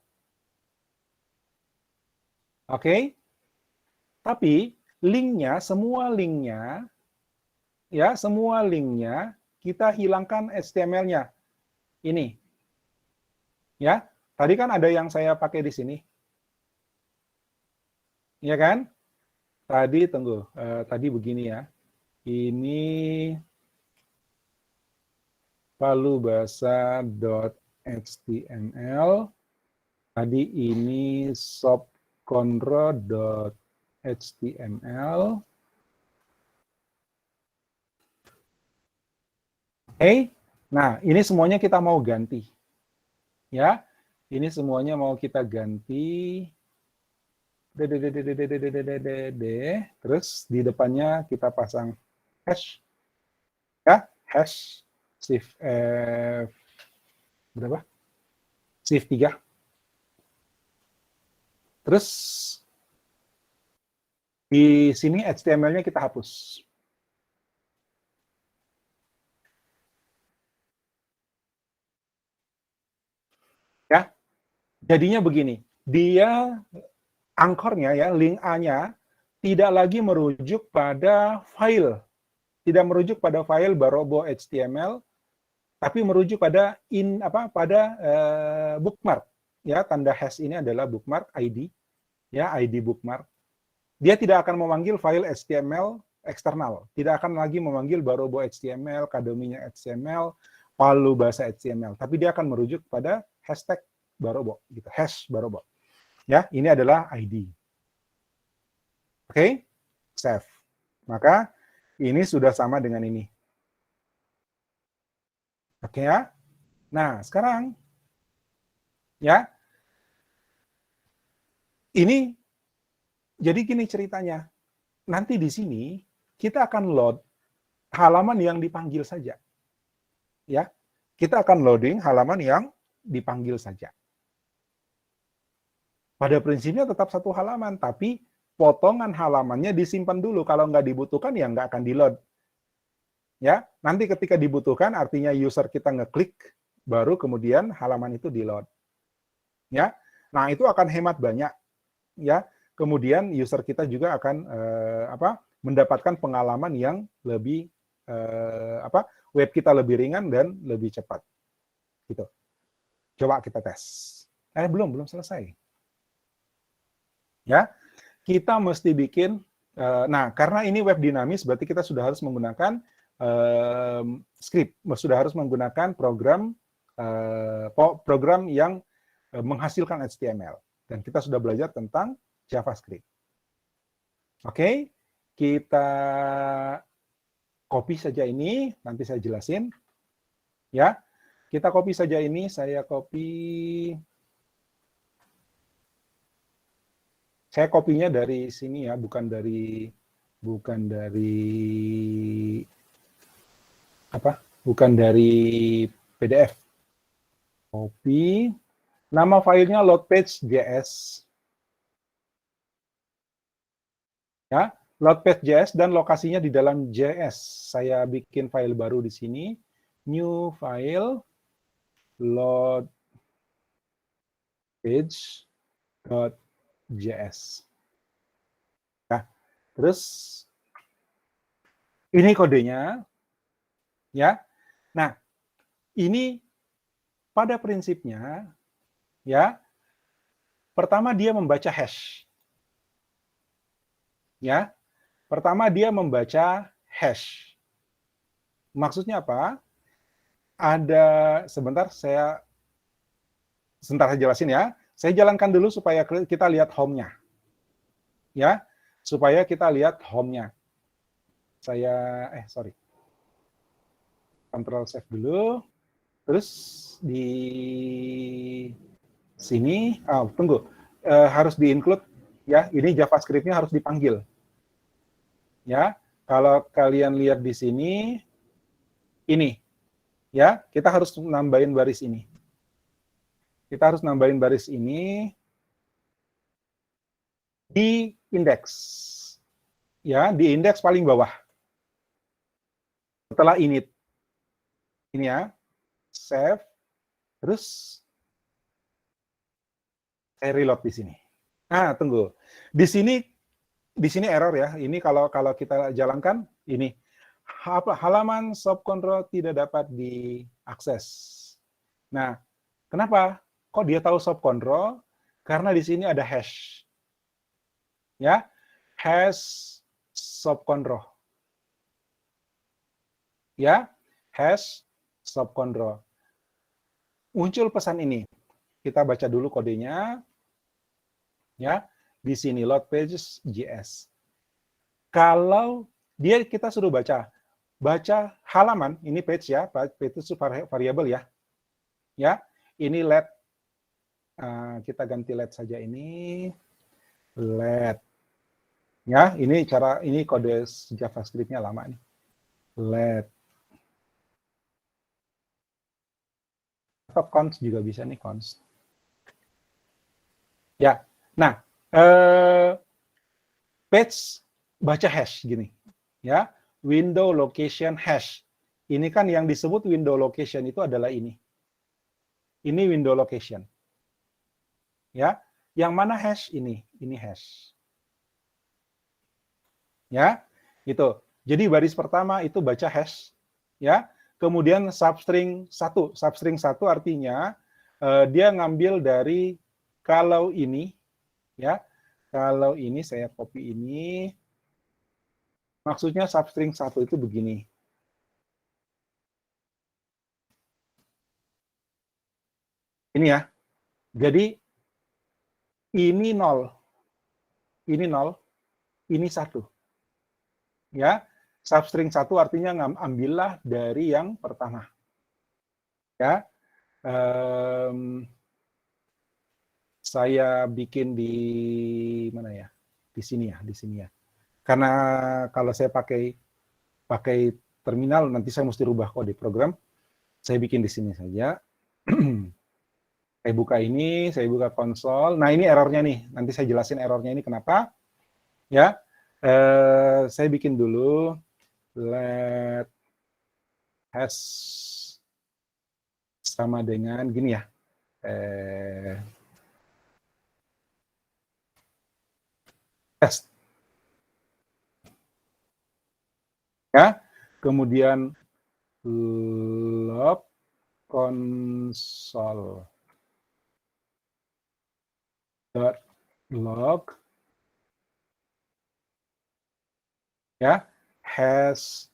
Oke. Tapi linknya, semua linknya ya, semua linknya kita hilangkan HTML-nya. Ini. Ya. Tadi kan ada yang saya pakai di sini. Ya kan? Tadi tunggu, tadi begini ya. Ini palubasa.html. Tadi ini shopconro.html. Oke. Nah, ini semuanya kita mau ganti. Ya. Ini semuanya mau kita ganti. Terus di depannya kita pasang hash. Ya, hash shift berapa? Shift 3. Terus di sini HTML-nya kita hapus. Ya. Jadinya begini, dia angkornya ya, link A-nya tidak lagi merujuk pada file. Tidak merujuk pada file barobo HTML, tapi merujuk pada bookmark. Ya, tanda hash ini adalah bookmark ID, ya, ID bookmark. Dia tidak akan memanggil file HTML eksternal, tidak akan lagi memanggil barobo HTML, kadominya HTML, palubasa HTML, tapi dia akan merujuk pada hashtag barobo, gitu, hash barobo. Ya, ini adalah ID. Oke, save. Maka ini sudah sama dengan ini. Oke ya. Nah, sekarang ya. Ini jadi gini ceritanya. Nanti di sini kita akan load halaman yang dipanggil saja. Ya. Kita akan loading halaman yang dipanggil saja. Pada prinsipnya tetap satu halaman, tapi potongan halamannya disimpan dulu. Kalau nggak dibutuhkan, ya nggak akan di-load. Ya, nanti ketika dibutuhkan, artinya user kita ngeklik, baru kemudian halaman itu di-load. Ya, nah itu akan hemat banyak. Ya, kemudian user kita juga akan mendapatkan pengalaman yang lebih web kita lebih ringan dan lebih cepat. Gitu. Coba kita tes. Belum selesai. Ya, kita mesti bikin. Nah, karena ini web dinamis, berarti kita sudah harus menggunakan script, sudah harus menggunakan program yang menghasilkan HTML. Dan kita sudah belajar tentang JavaScript. Oke, kita copy saja ini, nanti saya jelasin. Ya, kita copy saja ini, saya copy-nya dari sini ya, bukan dari PDF. Copy, nama filenya loadpage.js. Ya, loadpage.js dan lokasinya di dalam JS. Saya bikin file baru di sini, new file loadpage.js. Nah, terus ini kodenya, ya. Nah, ini pada prinsipnya, ya, pertama dia membaca hash. Ya, pertama dia membaca hash. Maksudnya apa? Sebentar saya jelasin ya. Saya jalankan dulu supaya kita lihat home-nya. Ya, supaya kita lihat home-nya. Control save dulu. Terus di sini, tunggu. Harus di-include ya, ini JavaScript-nya harus dipanggil. Ya, kalau kalian lihat di sini, ini, ya, kita harus nambahin baris ini. Kita harus nambahin baris ini di indeks. Ya, di indeks paling bawah. Setelah init. Ini ya, save, terus saya reload di sini. Nah, tunggu. Di sini error ya. Ini kalau kita jalankan, ini halaman subcontrol tidak dapat diakses. Nah, kenapa? Kok dia tahu subcontrol? Karena di sini ada hash. Ya, hash subcontrol. Ya, hash subcontrol. Muncul pesan ini. Kita baca dulu kodenya. Ya, di sini load pages.js. Kalau kita suruh baca halaman, ini page ya, page itu variabel ya. Ya, ini let, kita ganti let saja ini, let. Ya, ini kode JavaScript-nya lama nih. Let. Atau const juga bisa nih, const. Ya, nah, page baca hash gini, ya, window location hash. Ini kan yang disebut window location itu adalah ini. Ini window location. Ya, yang mana hash ini? Ini hash. Ya, itu. Jadi baris pertama itu baca hash, ya. Kemudian substring 1. Substring 1 artinya dia ngambil dari kalau ini, ya. Kalau ini saya copy ini. Maksudnya substring 1 itu begini. Ini ya. Jadi ini 0. Ini 0, ini 1. Ya. Substring 1 artinya ambillah dari yang pertama. Ya. Saya bikin di mana ya? Di sini ya. Karena kalau saya pakai terminal nanti saya mesti rubah kode program. Saya bikin di sini saja. Saya buka ini, saya buka konsol. Nah, ini errornya nih. Nanti saya jelasin errornya ini kenapa. Ya. Saya bikin dulu let hash sama dengan gini ya. Test. Ya. kemudian log console log ya hash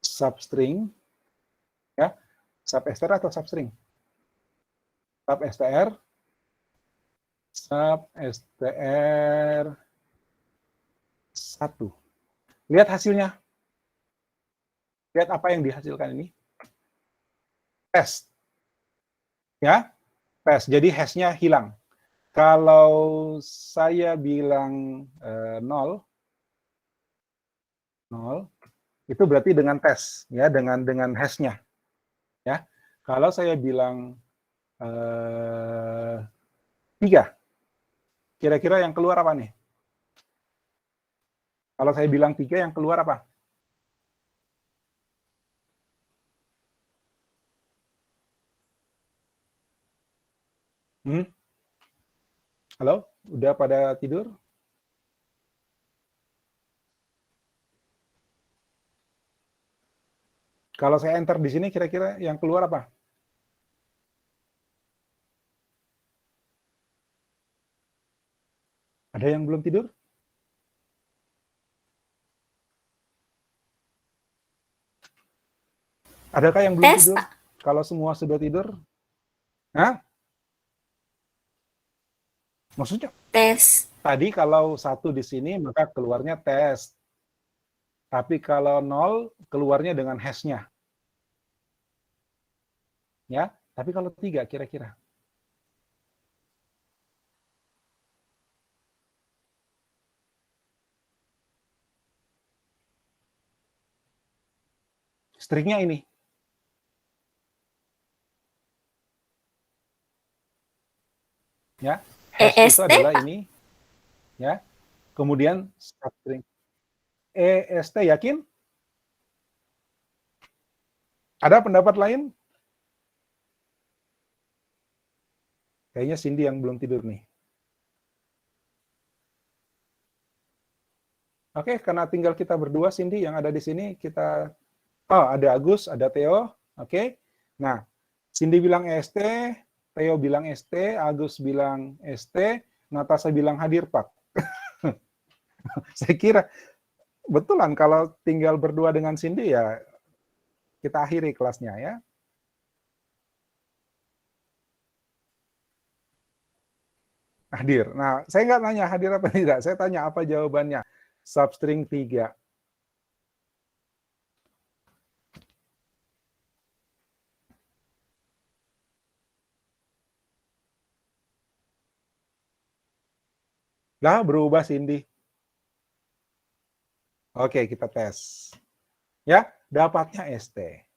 substring ya substr atau substring substr 1. Lihat hasilnya. Lihat apa yang dihasilkan ini. Test. Ya, test. Jadi hash-nya hilang. Kalau saya bilang 0, itu berarti dengan tes, ya, dengan hash-nya. Ya. Kalau saya bilang 3, kira-kira yang keluar apa nih? Kalau saya bilang 3, yang keluar apa? Halo? Udah pada tidur? Kalau saya enter di sini, kira-kira yang keluar apa? Ada yang belum tidur? Adakah yang belum tidur? Kalau semua sudah tidur? Hah? Maksudnya? Tes. Tadi kalau 1 di sini, maka keluarnya tes. Tapi kalau 0, keluarnya dengan hash-nya. Ya, tapi kalau 3, kira-kira? Stringnya ini. Ya, hash itu adalah ini. Ya. Kemudian substring. EST, yakin? Ada pendapat lain? Kayaknya Cindy yang belum tidur nih. Oke, karena tinggal kita berdua, Cindy, yang ada di sini, kita... Oh, ada Agus, ada Theo. Oke. Nah, Cindy bilang EST, Theo bilang ST, Agus bilang ST, Natasha bilang hadir, Pak. Saya kira, betulan kalau tinggal berdua dengan Cindy, ya kita akhiri kelasnya, ya. Hadir. Nah, saya nggak tanya hadir apa tidak, saya tanya apa jawabannya. Substring 3. Lah, berubah Cindy. Oke, kita tes. Ya, dapatnya ST.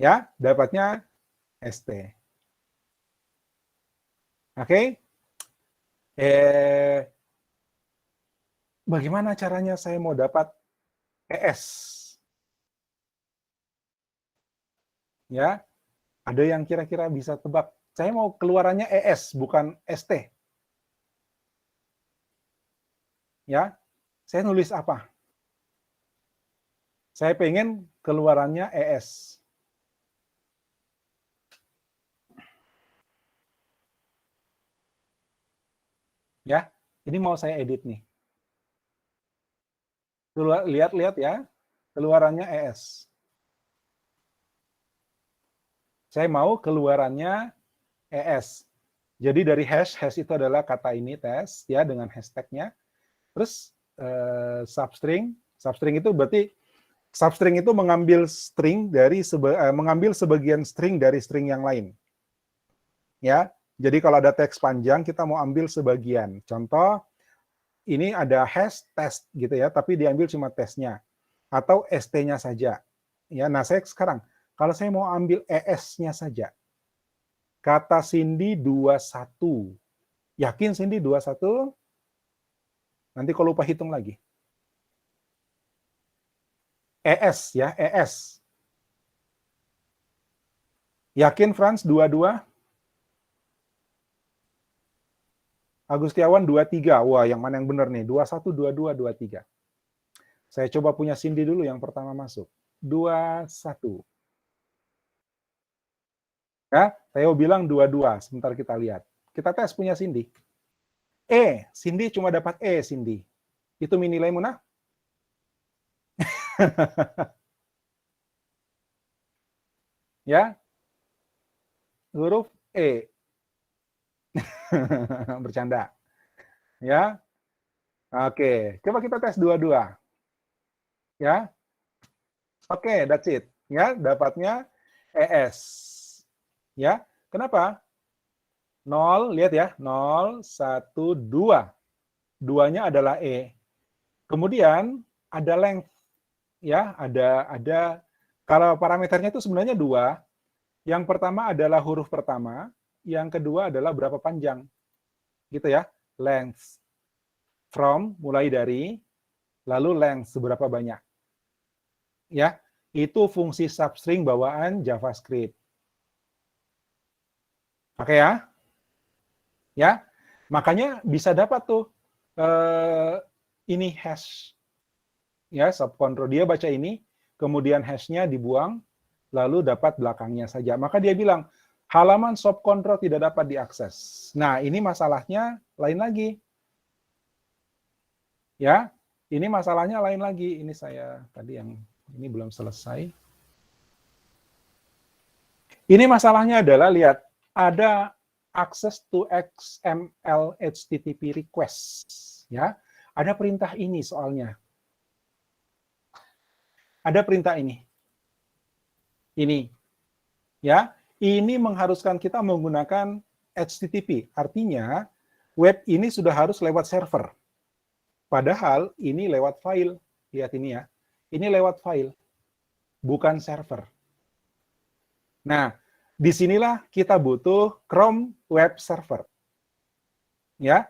Ya, dapatnya ST. Oke. Bagaimana caranya saya mau dapat ES? Ya, ada yang kira-kira bisa tebak. Saya mau keluarannya ES, bukan ST. Ya, saya nulis apa? Saya pengen keluarannya ES. Ya, ini mau saya edit nih. Lihat-lihat ya, keluarannya ES. Saya mau keluarannya ES. Jadi dari hash itu adalah kata ini tes, ya, dengan hashtagnya. Terus substring itu berarti substring itu mengambil string dari mengambil sebagian string dari string yang lain. Ya, jadi kalau ada teks panjang kita mau ambil sebagian. Contoh ini ada hash test gitu ya, tapi diambil cuma tesnya atau st-nya saja. Ya, nah saya sekarang kalau saya mau ambil es-nya saja. Kata Cindy 21. Yakin Cindy 21? Nanti kalau lupa hitung lagi. ES ya, ES. Yakin Franz 22? Agustiawan 23. Wah, yang mana yang benar nih? 21, 22, 23. Saya coba punya Cindy dulu yang pertama masuk. 21. Ya, Theo bilang 22. Sebentar kita lihat. Kita tes punya Cindy. Cindy cuma dapat Cindy. Itu nilai Munah? Ya, huruf E. Bercanda. Ya, oke. Coba kita tes 22. Ya, oke, that's it. Ya, dapatnya ES. Ya, kenapa? 0, lihat ya, 0, 1, 2. Duanya adalah E. Kemudian ada length, ya, ada kalau parameternya itu sebenarnya 2. Yang pertama adalah huruf pertama, yang kedua adalah berapa panjang. Gitu ya, length. From, mulai dari, lalu length, seberapa banyak. Ya, itu fungsi substring bawaan JavaScript. Oke ya? Ya, makanya bisa dapat tuh ini hash. Ya, subcontrol dia baca ini, kemudian hashnya dibuang, lalu dapat belakangnya saja. Maka dia bilang, halaman subcontrol tidak dapat diakses. Nah, ini masalahnya lain lagi. Ya, ini masalahnya lain lagi. Ini saya tadi yang ini belum selesai. Ini masalahnya adalah, lihat, ada access to XML HTTP request. Ya, ada perintah ini soalnya. Ada perintah ini. Ini. Ya, ini mengharuskan kita menggunakan HTTP. Artinya, web ini sudah harus lewat server. Padahal ini lewat file. Lihat ini ya. Ini lewat file, bukan server. Nah, disinilah kita butuh Chrome Web Server. Ya,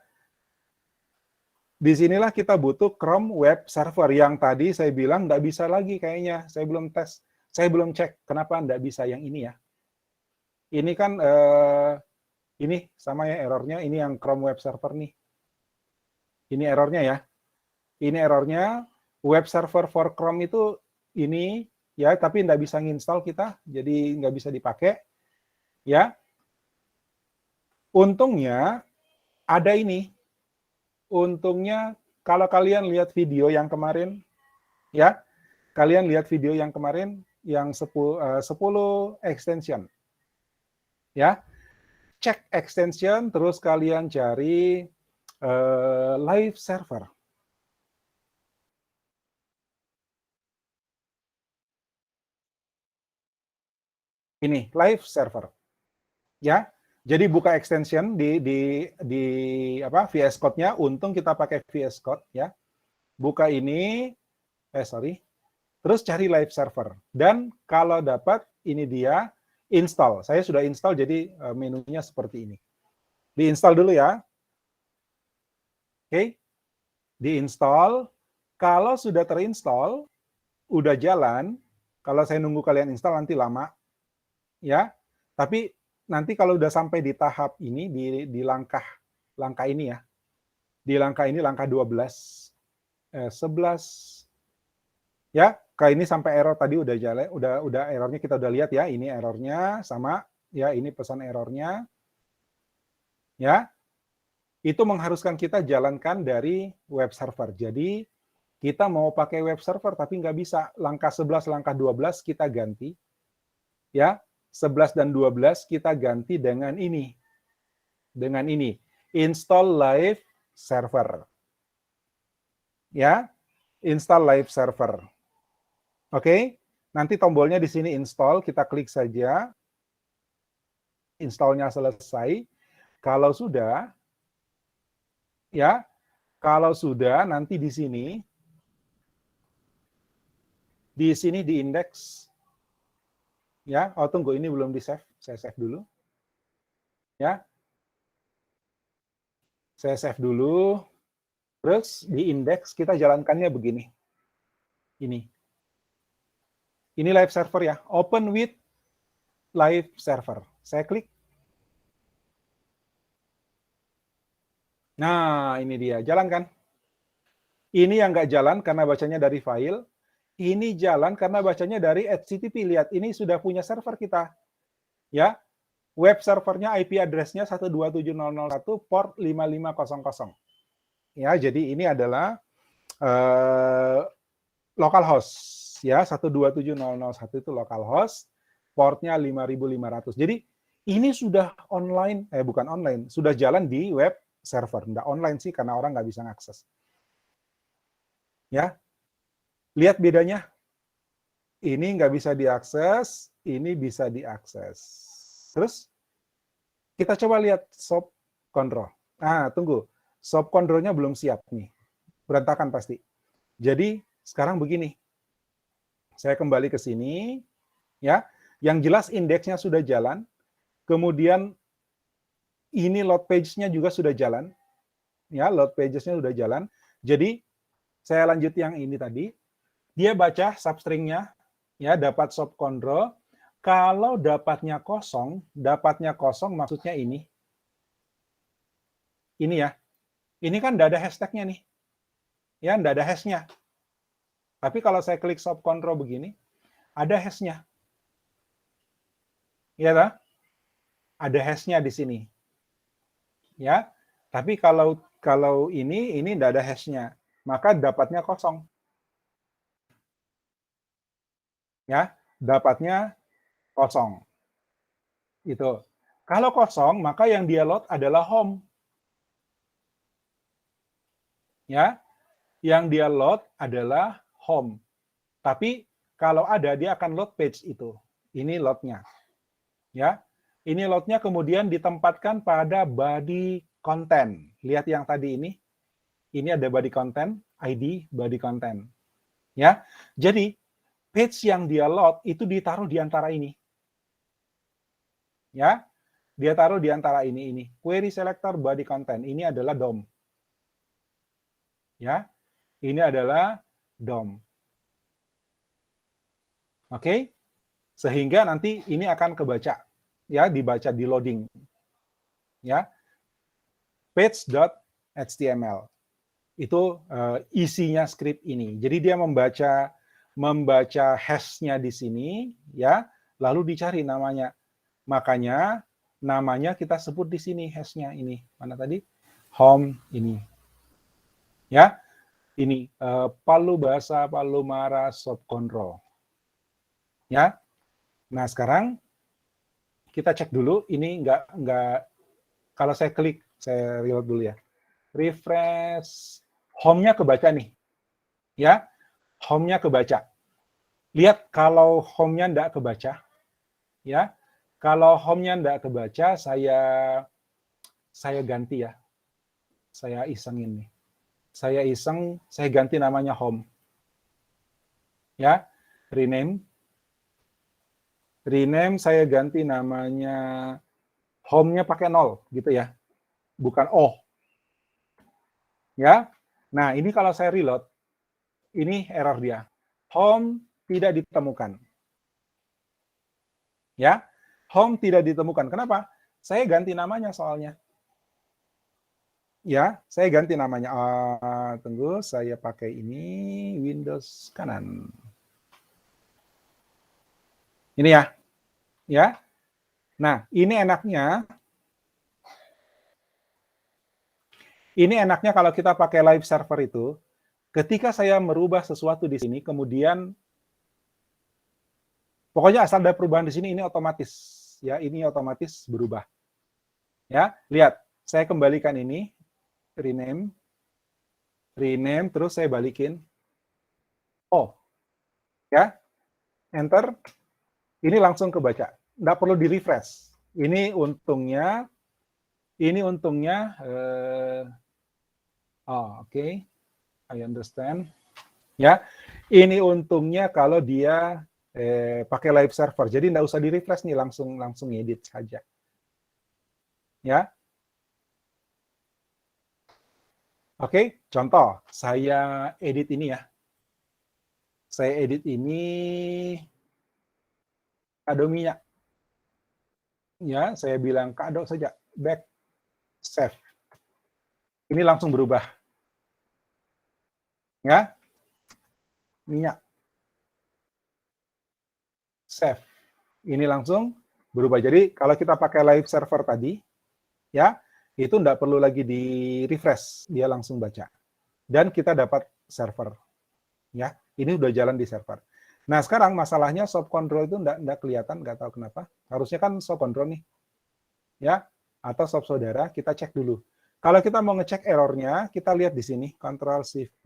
disinilah kita butuh Chrome Web Server yang tadi saya bilang nggak bisa lagi kayaknya. Saya belum tes, saya belum cek kenapa nggak bisa yang ini ya. Ini kan ini sama ya errornya. Ini yang Chrome Web Server nih. Ini errornya ya. Ini errornya. Web Server for Chrome itu ini ya, tapi nggak bisa nginstall kita, jadi nggak bisa dipakai. Ya. Untungnya ada ini. Untungnya kalau kalian lihat video yang kemarin, ya, kalian lihat video yang kemarin yang 10 extension. Ya. Cek extension, terus kalian cari live server. Ini live server. Ya. Jadi buka extension di apa VS Code-nya, untung kita pakai VS Code ya. Buka ini terus cari live server. Dan kalau dapat ini dia install. Saya sudah install jadi menunya seperti ini. Diinstal dulu ya. Oke. Diinstal. Kalau sudah terinstall, udah jalan, kalau saya nunggu kalian install nanti lama. Ya. Tapi nanti kalau udah sampai di tahap ini, di langkah ini ya, di langkah ini, langkah 12, 11, ya, kayak ini sampai error tadi udah jalan, udah errornya kita udah lihat ya, ini errornya sama, ya, ini pesan errornya, ya, itu mengharuskan kita jalankan dari web server. Jadi kita mau pakai web server tapi nggak bisa, langkah 11, langkah 12 kita ganti, ya. 11 dan 12 kita ganti dengan ini. Dengan ini. Install live server. Ya. Install live server. Oke. Nanti tombolnya di sini install, kita klik saja. Installnya selesai. Kalau sudah, ya. Kalau sudah, nanti di sini di indeks. Ya, tunggu, ini belum di save. Saya save dulu. Ya. Saya save dulu. Terus di indeks kita jalankannya begini. Ini live server ya. Open with live server. Saya klik. Nah, ini dia. Jalankan. Ini yang nggak jalan karena bacanya dari file. Ini jalan karena bacanya dari HTTP. Lihat, ini sudah punya server kita. Ya, web servernya IP address-nya 127.0.0.1 port 5500. Ya, jadi ini adalah localhost. Ya, 127.0.0.1 itu localhost, portnya 5500. Jadi ini sudah online, bukan online, sudah jalan di web server. Nggak online sih karena orang nggak bisa ngakses. Ya, lihat bedanya. Ini nggak bisa diakses, ini bisa diakses. Terus kita coba lihat SOP control. Nah, tunggu. SOP control-nya belum siap nih. Berantakan pasti. Jadi sekarang begini. Saya kembali ke sini, ya. Yang jelas indeksnya sudah jalan. Kemudian ini load page-nya juga sudah jalan. Ya, load pages-nya sudah jalan. Jadi saya lanjut yang ini tadi. Dia baca substring-nya, ya, dapat SOP control. Kalau dapatnya kosong maksudnya ini. Ini ya. Ini kan nggak ada hashtag-nya nih. Ya, nggak ada hash-nya. Tapi kalau saya klik SOP control begini, ada hash-nya. Ya, tak? Ada hash-nya di sini. Ya. Tapi kalau ini nggak ada hash-nya, maka dapatnya kosong. Ya, dapatnya kosong. Itu. Kalau kosong, maka yang dia load adalah home. Ya, yang dia load adalah home. Tapi kalau ada, dia akan load page itu. Ini loadnya. Ya, ini loadnya kemudian ditempatkan pada body content. Lihat yang tadi ini. Ini ada body content, ID body content. Ya, jadi page yang dia load itu ditaruh di antara ini. Ya, dia taruh di antara ini. Query selector body content. Ini adalah DOM. Ya, ini adalah DOM. Oke, sehingga nanti ini akan kebaca, ya, dibaca di loading. Ya, page.html. Itu isinya script ini. Jadi dia membaca hash-nya di sini, ya, lalu dicari namanya. Makanya namanya kita sebut di sini hash-nya ini. Mana tadi? Home ini. Ya, ini Palu Bahasa Palumara SOP control. Ya. Nah, sekarang kita cek dulu ini enggak kalau saya klik, saya reload dulu ya. Refresh, home-nya kebaca nih. Ya, home-nya kebaca. Lihat kalau home-nya enggak kebaca, ya. Kalau home-nya enggak kebaca, saya ganti ya. Saya isengin nih. Saya ganti namanya home. Ya, rename. Rename saya ganti namanya home-nya pakai 0 gitu ya. Bukan O. Ya. Nah, ini kalau saya reload, ini error dia. Home tidak ditemukan. Ya. Home tidak ditemukan. Kenapa? Saya ganti namanya soalnya. Ya, saya ganti namanya. Tunggu, saya pakai ini Windows kanan. Ini ya. Ya. Nah, ini enaknya kalau kita pakai live server itu, ketika saya merubah sesuatu di sini, kemudian pokoknya asal ada perubahan di sini, ini otomatis. Ya, ini otomatis berubah. Ya, lihat. Saya kembalikan ini. Rename, terus saya balikin. Oh, ya, enter. Ini langsung kebaca. Nggak perlu di-refresh. Ini untungnya, oke. I understand. Ya, ini untungnya kalau dia pakai live server. Jadi nggak usah di-refresh nih, langsung edit saja. Ya. Oke, contoh, saya edit ini ya. Saya edit ini kado minyak. Ya, saya bilang kado saja, back, save. Ini langsung berubah. Ya, minyak. Save. Ini langsung berubah. Jadi kalau kita pakai live server tadi, ya, itu enggak perlu lagi di refresh, dia langsung baca. Dan kita dapat server. Ya, ini udah jalan di server. Nah, sekarang masalahnya soft control itu enggak kelihatan, enggak tahu kenapa. Harusnya kan soft control nih. Ya, atau soft saudara, kita cek dulu. Kalau kita mau ngecek errornya, kita lihat di sini, Ctrl Shift P.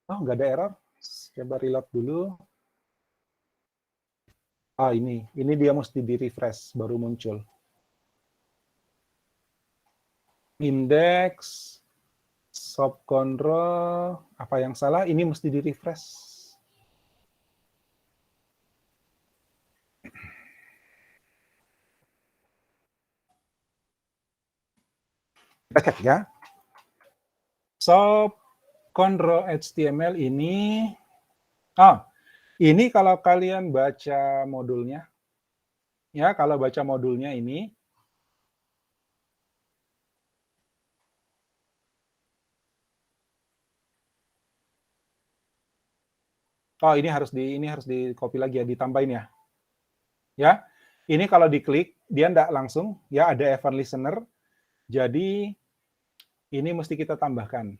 Oh, nggak ada error. Coba reload dulu. Ah, ini dia mesti di-refresh, baru muncul. Index, soft control, apa yang salah? Ini mesti di-refresh. Kita cek ya. Soft control HTML ini, ini kalau kalian baca modulnya, ya kalau baca modulnya ini, ini harus di copy lagi ya, ditambahin ya. Ya, ini kalau diklik dia enggak langsung, ya ada event listener. Jadi ini mesti kita tambahkan.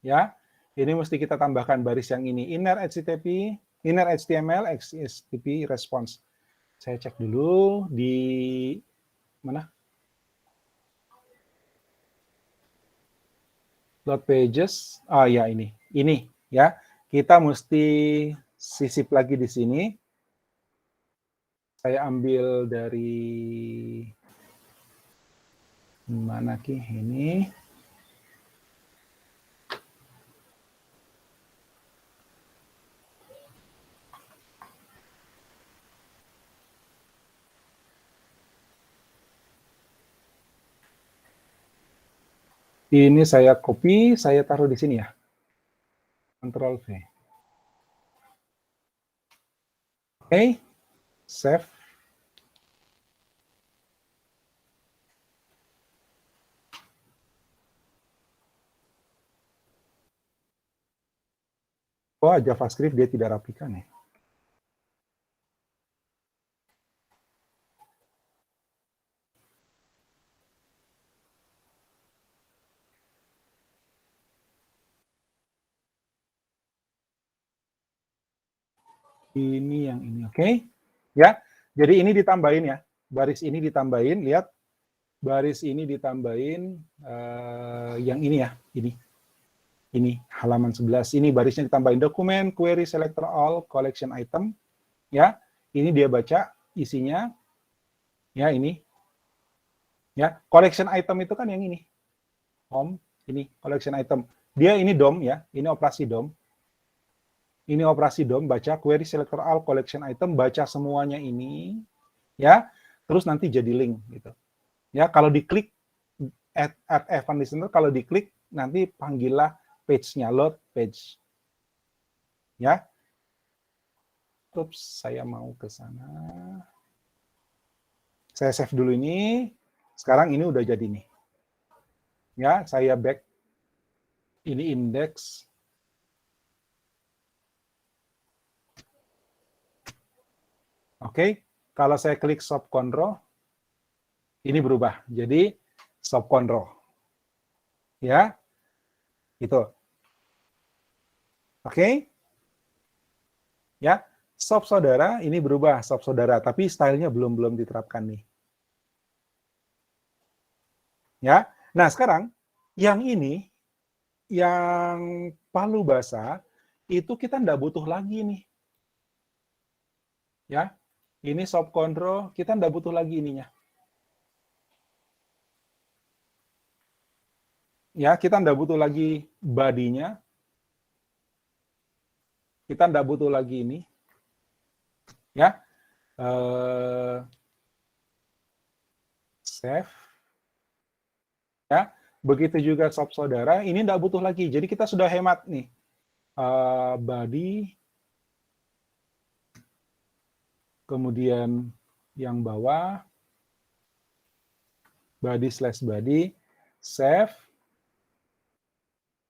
Ya, ini mesti kita tambahkan baris yang ini, inner HTML, HTTP response. Saya cek dulu di mana? Load pages. Oh ya, ini ya. Kita mesti sisip lagi di sini. Saya ambil dari mana Ki? Ini. Ini saya copy, saya taruh di sini ya. Ctrl V. Oke, save. Wah, JavaScript dia tidak rapikan ya. Ini yang ini, oke? Ya, jadi ini ditambahin ya. Baris ini ditambahin, lihat. Baris ini ditambahin yang ini ya, ini. Ini halaman 11. Ini barisnya ditambahin dokumen, query selector all, collection item. Ya, ini dia baca isinya. Ya, ini. Ya, collection item itu kan yang ini. Home, ini collection item. Dia ini DOM ya, ini operasi DOM. Ini operasi DOM, baca query selector all collection item, baca semuanya ini, ya, terus nanti jadi link gitu. Ya, kalau diklik add event listener, kalau diklik nanti panggillah page-nya, load page. Ya. Ups, saya mau ke sana. Saya save dulu ini. Sekarang ini udah jadi nih. Ya, saya back. Ini index. Oke, kalau saya klik soft control, ini berubah. Jadi soft control. Ya, itu. Oke. Ya, soft saudara ini berubah soft saudara, tapi stylenya belum diterapkan nih. Ya. Nah, sekarang yang ini yang palu basah itu kita nggak butuh lagi nih. Ya. Ini soft control, kita nggak butuh lagi ininya. Ya, kita nggak butuh lagi body-nya. Kita nggak butuh lagi ini. Ya. Save. Ya. Begitu juga soft saudara, ini nggak butuh lagi. Jadi kita sudah hemat nih. Body. Kemudian yang bawah. Body/body. Save.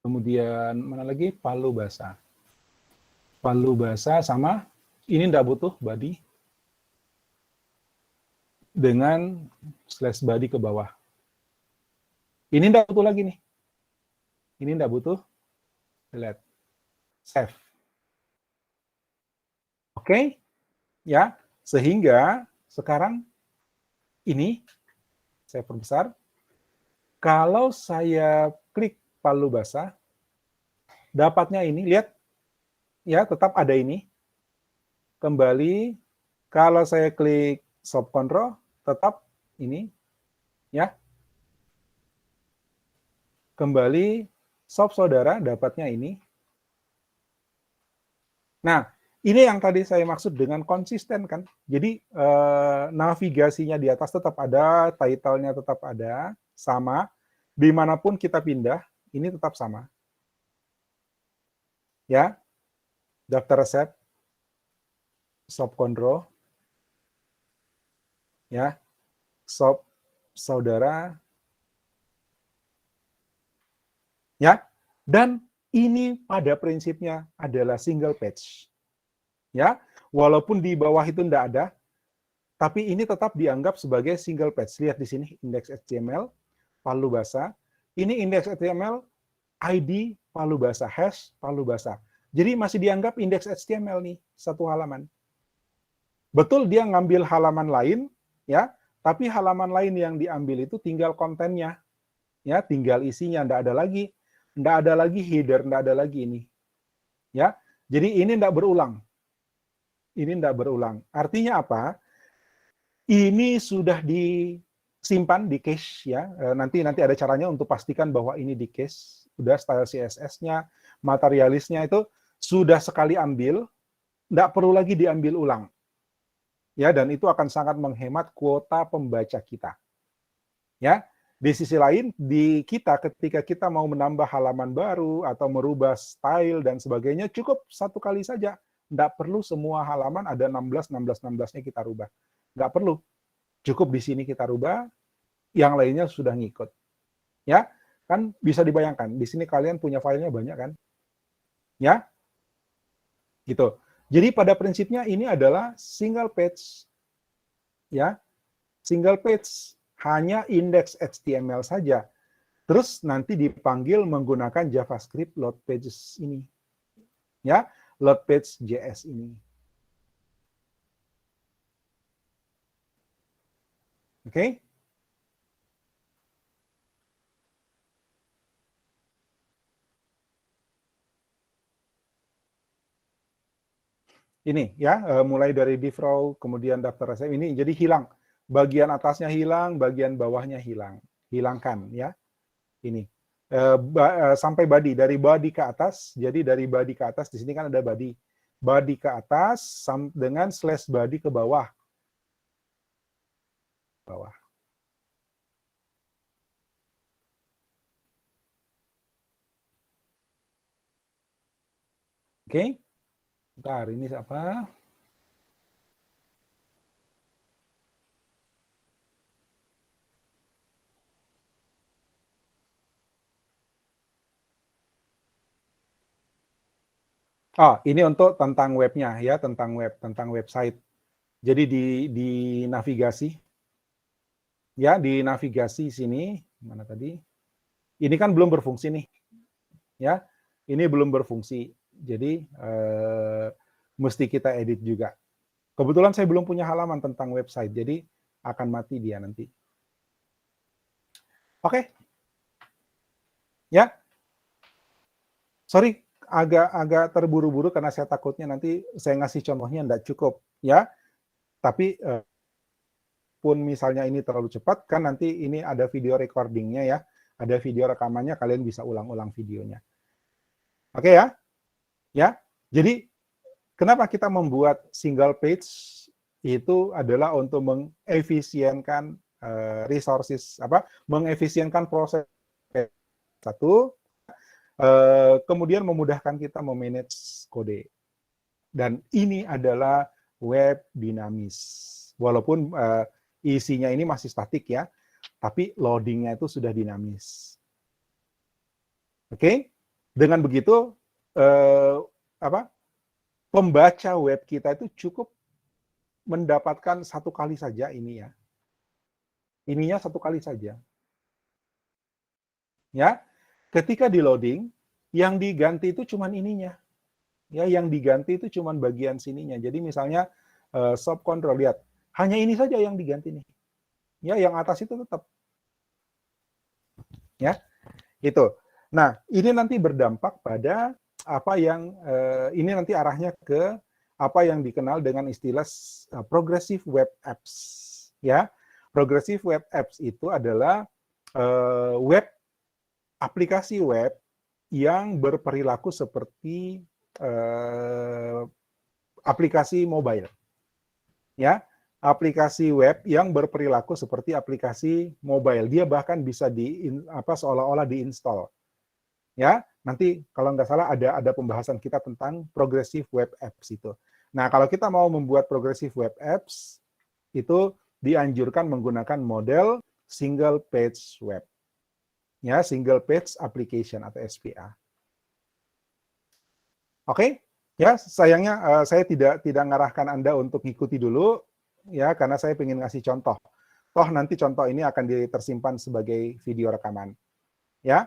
Kemudian mana lagi? Palu basah. Palu basah sama ini enggak butuh body dengan slash body ke bawah. Ini enggak butuh lagi nih. Ini enggak butuh. Delete. Save. Oke? Ya. Sehingga sekarang ini saya perbesar. Kalau saya klik palu basah, dapatnya ini, lihat ya, tetap ada ini. Kembali, kalau saya klik Shop Control, tetap ini, ya. Kembali, shop saudara, dapatnya ini. Nah, ini yang tadi saya maksud dengan konsisten kan. Jadi navigasinya di atas tetap ada, title-nya tetap ada, sama. Dimanapun kita pindah, ini tetap sama. Ya, daftar resep, shop control, ya, shop saudara, ya, dan ini pada prinsipnya adalah single page, ya, walaupun di bawah itu tidak ada, tapi ini tetap dianggap sebagai single page. Lihat di sini indeks HTML, palu basah, ini indeks HTML, ID palu basah, hash palu basah. Jadi masih dianggap indeks HTML nih, satu halaman. Betul dia ngambil halaman lain, ya, tapi halaman lain yang diambil itu tinggal kontennya, ya, tinggal isinya, nggak ada lagi header, nggak ada lagi ini, ya. Jadi ini nggak berulang, Artinya apa? Ini sudah disimpan di cache, ya. Nanti ada caranya untuk pastikan bahwa ini di cache, udah style CSS-nya, materialisnya itu sudah sekali ambil, nggak perlu lagi diambil ulang. Ya, dan itu akan sangat menghemat kuota pembaca kita. Ya, di sisi lain, di kita ketika kita mau menambah halaman baru atau merubah style dan sebagainya, cukup satu kali saja. Nggak perlu semua halaman ada 16-16-16-nya kita rubah. Nggak perlu. Cukup di sini kita rubah, yang lainnya sudah ngikut. Ya, kan bisa dibayangkan. Di sini kalian punya filenya banyak kan? Ya, gitu. Jadi pada prinsipnya ini adalah single page, ya, single page, hanya indeks HTML saja. Terus nanti dipanggil menggunakan JavaScript load pages ini, ya, load page JS ini. Oke? Ini ya, mulai dari div row, kemudian daftar resep ini jadi hilang. Bagian atasnya hilang, bagian bawahnya hilang. Hilangkan ya. Ini. Sampai body, dari body ke atas, jadi dari body ke atas, di sini kan ada body. Body ke atas dengan slash body ke bawah. Bawah. Oke. Bentar, ini apa? Oh, ini untuk tentang webnya ya, tentang website. Jadi di navigasi, ya, di navigasi sini, mana tadi? Ini kan belum berfungsi nih, ya. Ini belum berfungsi, jadi mesti kita edit juga. Kebetulan saya belum punya halaman tentang website, jadi akan mati dia nanti. Oke, ya. Sorry, agak terburu-buru karena saya takutnya nanti saya ngasih contohnya enggak cukup, ya. Tapi pun misalnya ini terlalu cepat, kan nanti ini ada video recordingnya ya, ada video rekamannya, kalian bisa ulang-ulang videonya. Oke ya? Ya, jadi kenapa kita membuat single page itu adalah untuk mengefisienkan resources, mengefisienkan proses satu, kemudian memudahkan kita memanage kode. Dan ini adalah web dinamis. Walaupun isinya ini masih statik ya, tapi loadingnya itu sudah dinamis. Oke? Dengan begitu, pembaca web kita itu cukup mendapatkan satu kali saja ini ya. Ininya satu kali saja. Ya, ketika di loading, yang diganti itu cuman ininya. Ya, yang diganti itu cuman bagian sininya. Jadi misalnya sub control, lihat, hanya ini saja yang diganti nih. Ya, yang atas itu tetap. Ya, itu. Nah, ini nanti berdampak pada apa yang ini nanti arahnya ke apa yang dikenal dengan istilah progressive web apps. Ya, progressive web apps itu adalah aplikasi web yang berperilaku seperti aplikasi mobile. Ya, aplikasi web yang berperilaku seperti aplikasi mobile. Dia bahkan bisa seolah-olah diinstal. Ya, nanti kalau nggak salah ada pembahasan kita tentang progressive web apps itu. Nah, kalau kita mau membuat progressive web apps, itu dianjurkan menggunakan model single page web. Ya, single page application atau SPA. Oke? Ya, sayangnya saya tidak ngarahkan Anda untuk ngikuti dulu, ya, karena saya ingin ngasih contoh. Toh nanti contoh ini akan tersimpan sebagai video rekaman. Ya,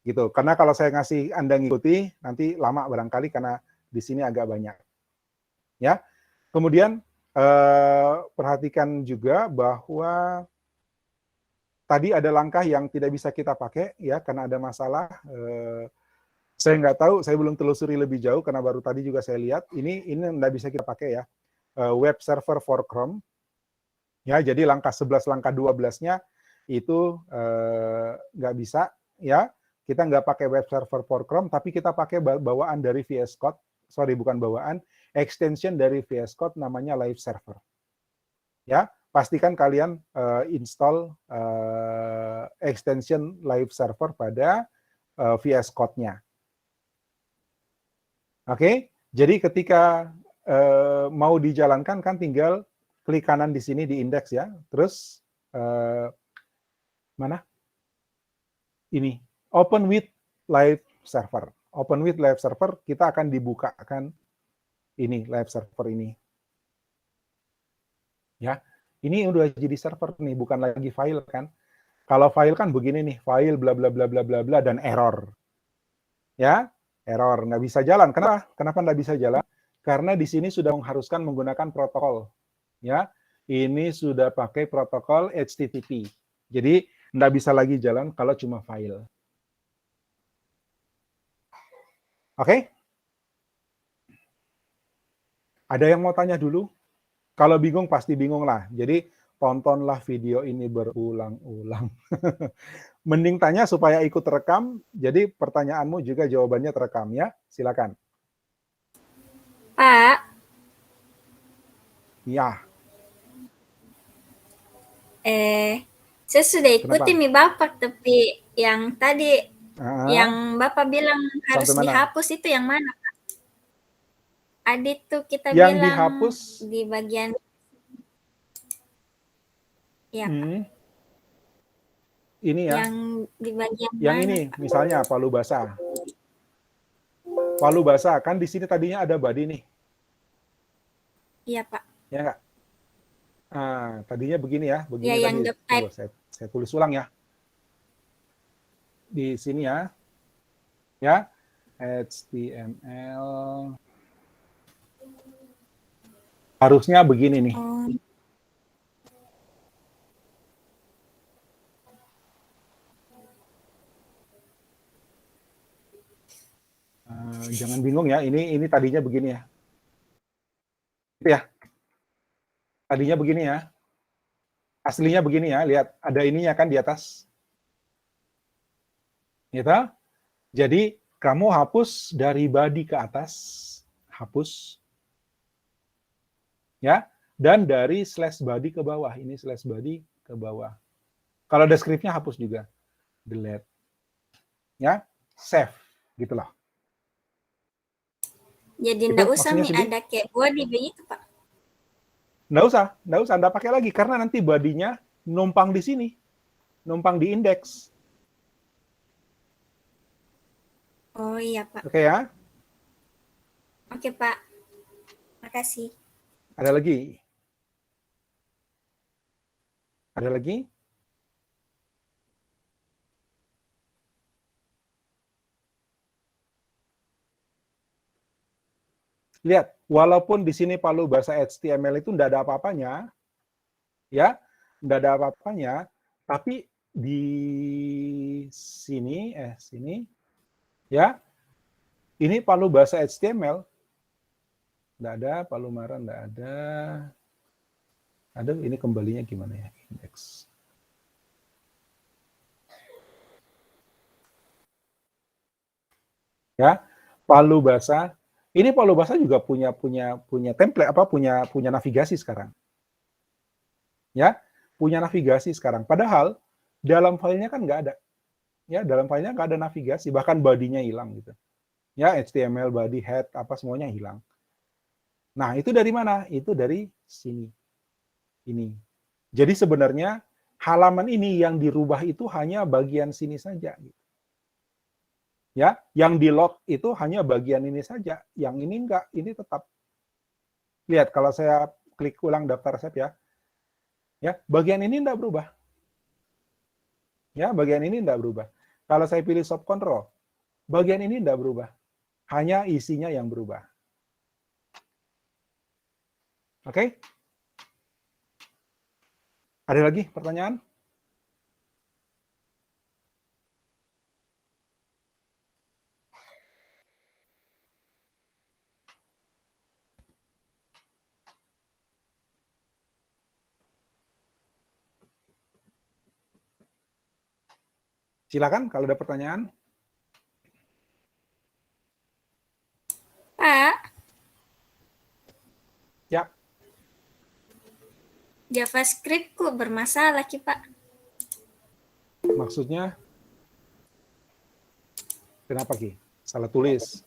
gitu. Karena kalau saya ngasih Anda ngikuti, nanti lama barangkali karena di sini agak banyak. Ya. Kemudian perhatikan juga bahwa tadi ada langkah yang tidak bisa kita pakai ya karena ada masalah. Saya nggak tahu, saya belum telusuri lebih jauh karena baru tadi juga saya lihat. Ini nggak bisa kita pakai ya. Web server for Chrome. Ya, jadi langkah 11, langkah 12-nya itu nggak bisa ya. Kita nggak pakai web server for Chrome, tapi kita pakai bawaan dari VS Code. Sorry, bukan bawaan, extension dari VS Code namanya Live Server. Ya, pastikan kalian install extension Live Server pada VS Code-nya. Oke, jadi ketika mau dijalankan kan tinggal klik kanan di sini di indeks ya, terus mana? Ini Open with Live Server. Open with Live Server, kita akan dibukakan ini Live Server ini. Ya, ini udah jadi server nih, bukan lagi file kan? Kalau file kan begini nih, file bla bla bla bla bla bla dan error. Ya, error nggak bisa jalan. Kenapa? Kenapa nggak bisa jalan? Karena di sini sudah mengharuskan menggunakan protokol. Ya, ini sudah pakai protokol HTTP. Jadi nggak bisa lagi jalan kalau cuma file. Oke? Ada yang mau tanya dulu? Kalau bingung pasti bingung lah. Jadi tontonlah video ini berulang-ulang. Mending tanya supaya ikut rekam. Jadi pertanyaanmu juga jawabannya terekam ya. Silakan. Pak. Ya. Saya sudah ikuti nih Bapak, tapi yang tadi yang Bapak bilang harus dihapus itu yang mana, Pak? Adit tuh kita yang bilang dihapus di bagian ya, Pak. Ini ya. Yang di bagian yang mana, ini, Pak? misalnya palu basah. Palu basah kan di sini tadinya ada body nih. Iya, Pak. Ya enggak? Nah, tadinya begini ya, begini ya, tadi. Tunggu, saya tulis ulang ya. Di sini ya. Ya. HTML. Harusnya begini nih. Jangan bingung ya, ini tadinya begini ya. Itu ya. Tadinya begini ya. Aslinya begini ya, lihat ada ininya kan di atas. Gitu. Jadi kamu hapus dari body ke atas, hapus. Ya, dan dari slash body ke bawah, ini slash body ke bawah. Kalau ada script-nya hapus juga. Delete. Ya, save gitu loh. Jadi enggak usah nih ada kayak body begitu, Pak. Nggak usah Anda pakai lagi karena nanti body-nya numpang di sini, numpang di indeks. Oh iya Pak. Oke ya? Oke Pak. Makasih. Ada lagi? Ada lagi? Lihat, walaupun di sini Palu bahasa HTML itu tidak ada apa-apanya, ya, tidak ada apa-apanya, tapi di sini, ya, ini Palu bahasa HTML, tidak ada, Palu Mara tidak ada. Aduh, ini kembalinya gimana ya, indeks. Ya, Palu bahasa. Ini Palu bahasa juga punya template apa punya navigasi sekarang. Ya, punya navigasi sekarang. Padahal dalam filenya kan nggak ada. Ya, dalam filenya nggak ada navigasi, bahkan body-nya hilang gitu. Ya, HTML, body, head, apa semuanya hilang. Nah, itu dari mana? Itu dari sini. Ini. Jadi sebenarnya halaman ini yang dirubah itu hanya bagian sini saja. Ya, yang di lock itu hanya bagian ini saja. Yang ini enggak, ini tetap. Lihat kalau saya klik ulang daftar resep ya. Ya, bagian ini enggak berubah. Ya, bagian ini enggak berubah. Kalau saya pilih sub control, bagian ini enggak berubah. Hanya isinya yang berubah. Oke? Ada lagi pertanyaan? Silakan kalau ada pertanyaan. Pak, Ya. JavaScript ku bermasalah Ki Pak. Maksudnya kenapa Ki? Salah tulis.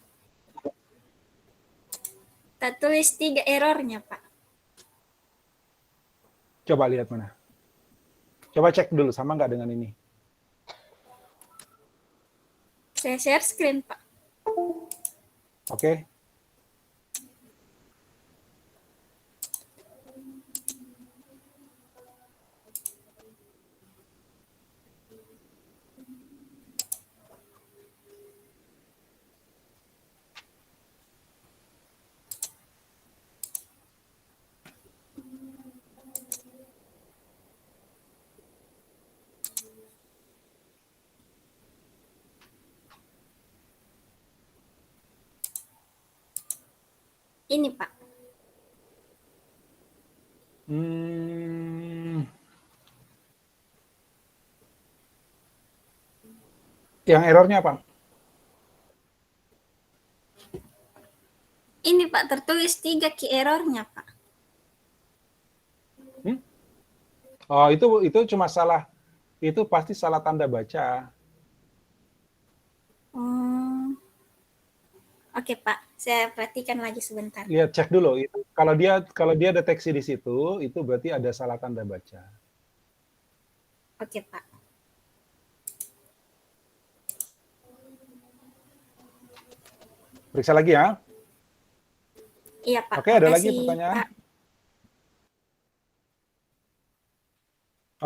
Tak tulis 3 errornya Pak. Coba lihat mana. Coba cek dulu sama nggak dengan ini. Saya share screen Pak. Oke. Ini Pak. Yang errornya apa? Ini Pak, tertulis 3 key errornya Pak. Oh, itu cuma salah. Itu pasti salah tanda baca. Oke Pak, saya perhatikan lagi sebentar. Lihat, cek dulu. Itu kalau dia deteksi di situ, itu berarti ada salah tanda baca. Oke Pak. Periksa lagi ya. Iya Pak. Oke, ada lagi pertanyaan? Pak.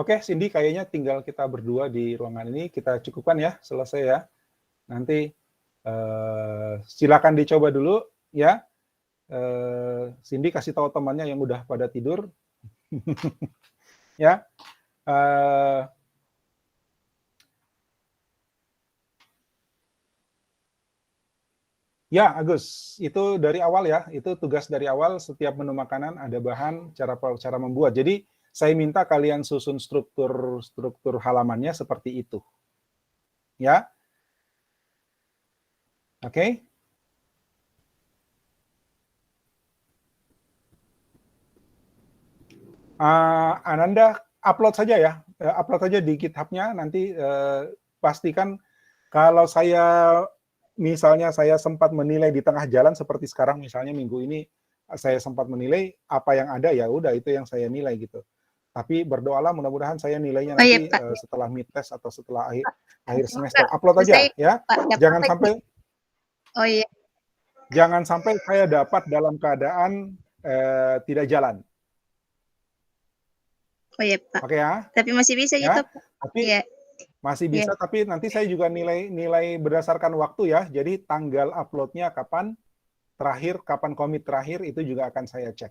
Oke, Cindy, kayaknya tinggal kita berdua di ruangan ini. Kita cukupkan ya, selesai ya. Nanti silakan dicoba dulu ya. Cindy kasih tahu temannya yang udah pada tidur. Ya. Ya, Agus, itu dari awal ya, itu tugas dari awal. Setiap menu makanan ada bahan, cara membuat. Jadi saya minta kalian susun struktur halamannya seperti itu, ya. Oke. Ananda upload saja ya, upload saja di GitHub-nya. Nanti pastikan kalau misalnya saya sempat menilai di tengah jalan seperti sekarang, misalnya minggu ini saya sempat menilai apa yang ada, ya udah itu yang saya nilai gitu. Tapi berdoalah mudah-mudahan saya nilainya nanti setelah mid test atau setelah akhir semester. Upload aja ya. Jangan sampai Oh iya. Jangan sampai saya dapat dalam keadaan tidak jalan. Oh iya Pak. Oke ya? Tapi masih bisa Ya, gitu Pak. tapi Iya. masih bisa, tapi nanti saya juga nilai berdasarkan waktu ya. Jadi tanggal uploadnya kapan terakhir, kapan komit terakhir itu juga akan saya cek.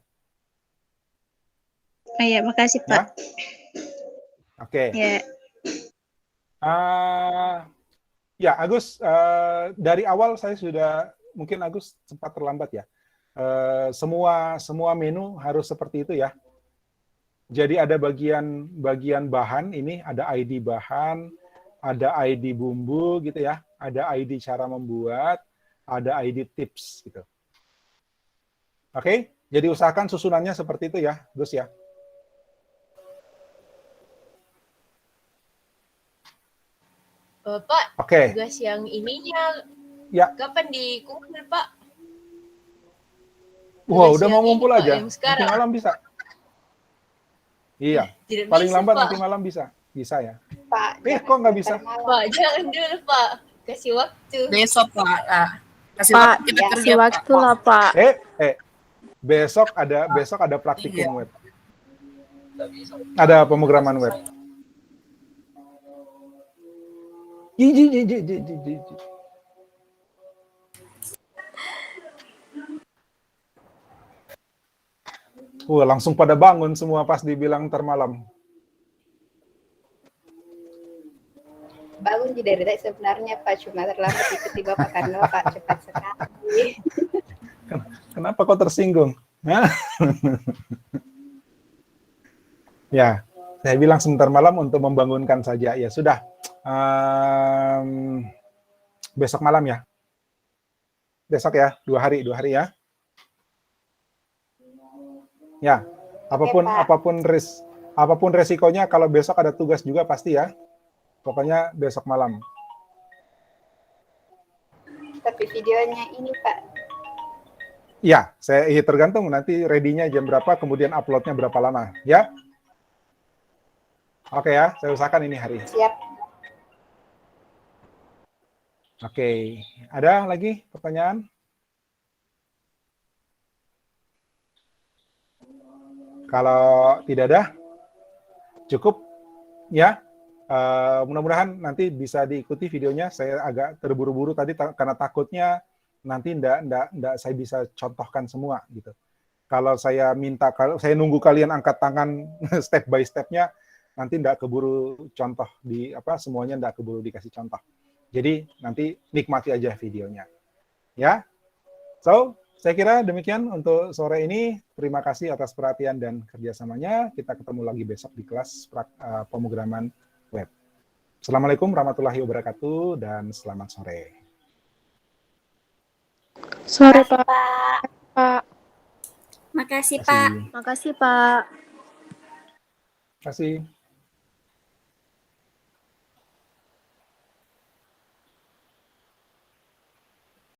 Oh iya, makasih Pak. Oke. Iya. Ya, Agus, dari awal saya sudah, mungkin Agus sempat terlambat ya. Semua menu harus seperti itu ya. Jadi ada bagian bahan ini, ada ID bahan, ada ID bumbu gitu ya, ada ID cara membuat, ada ID tips gitu. Oke, jadi usahakan susunannya seperti itu ya, Gus ya. Pak, Oke. tugas yang ininya ya. Kapan dikumpul, Pak? Wah, udah mau ngumpul aja. Nanti malam bisa. Iya. Tidak paling bisa, lambat Pak. nanti malam bisa. Bisa ya. Pak, kok nggak bisa? Pak, jangan dulu, Pak. Kasih waktu. Besok, Pak. Kasih Pak, waktu kita kerja, kasih waktu lah Pak. Besok ada praktikum web. Ada pemrograman web. Langsung pada bangun semua pas dibilang ntar malam. Bangun dari tadi sebenarnya Pak, cuma terlambat ikuti Bapak karena Bapak cepat sekali. Kenapa kok tersinggung? Ya, saya bilang sebentar malam untuk membangunkan saja. Ya sudah, besok malam ya. Besok ya, 2 hari ya. Ya, apapun resikonya, kalau besok ada tugas juga pasti ya. Pokoknya besok malam. Tapi videonya ini Pak. Ya, tergantung nanti ready-nya jam berapa, kemudian upload-nya berapa lama, ya. Oke ya, saya usahakan ini hari. Siap. Oke, ada lagi pertanyaan? Kalau tidak ada, cukup ya. Mudah-mudahan nanti bisa diikuti videonya. Saya agak terburu-buru tadi karena takutnya nanti enggak saya bisa contohkan semua gitu. Kalau saya nunggu kalian angkat tangan step by step-nya, nanti enggak keburu contoh semuanya enggak keburu dikasih contoh. Jadi nanti nikmati aja videonya. Ya. So, saya kira demikian untuk sore ini. Terima kasih atas perhatian dan kerjasamanya. Kita ketemu lagi besok di kelas pemrograman web. Assalamualaikum warahmatullahi wabarakatuh dan selamat sore. Sore Pak. Pak. Makasih Pak. Makasih Pak. Terima kasih.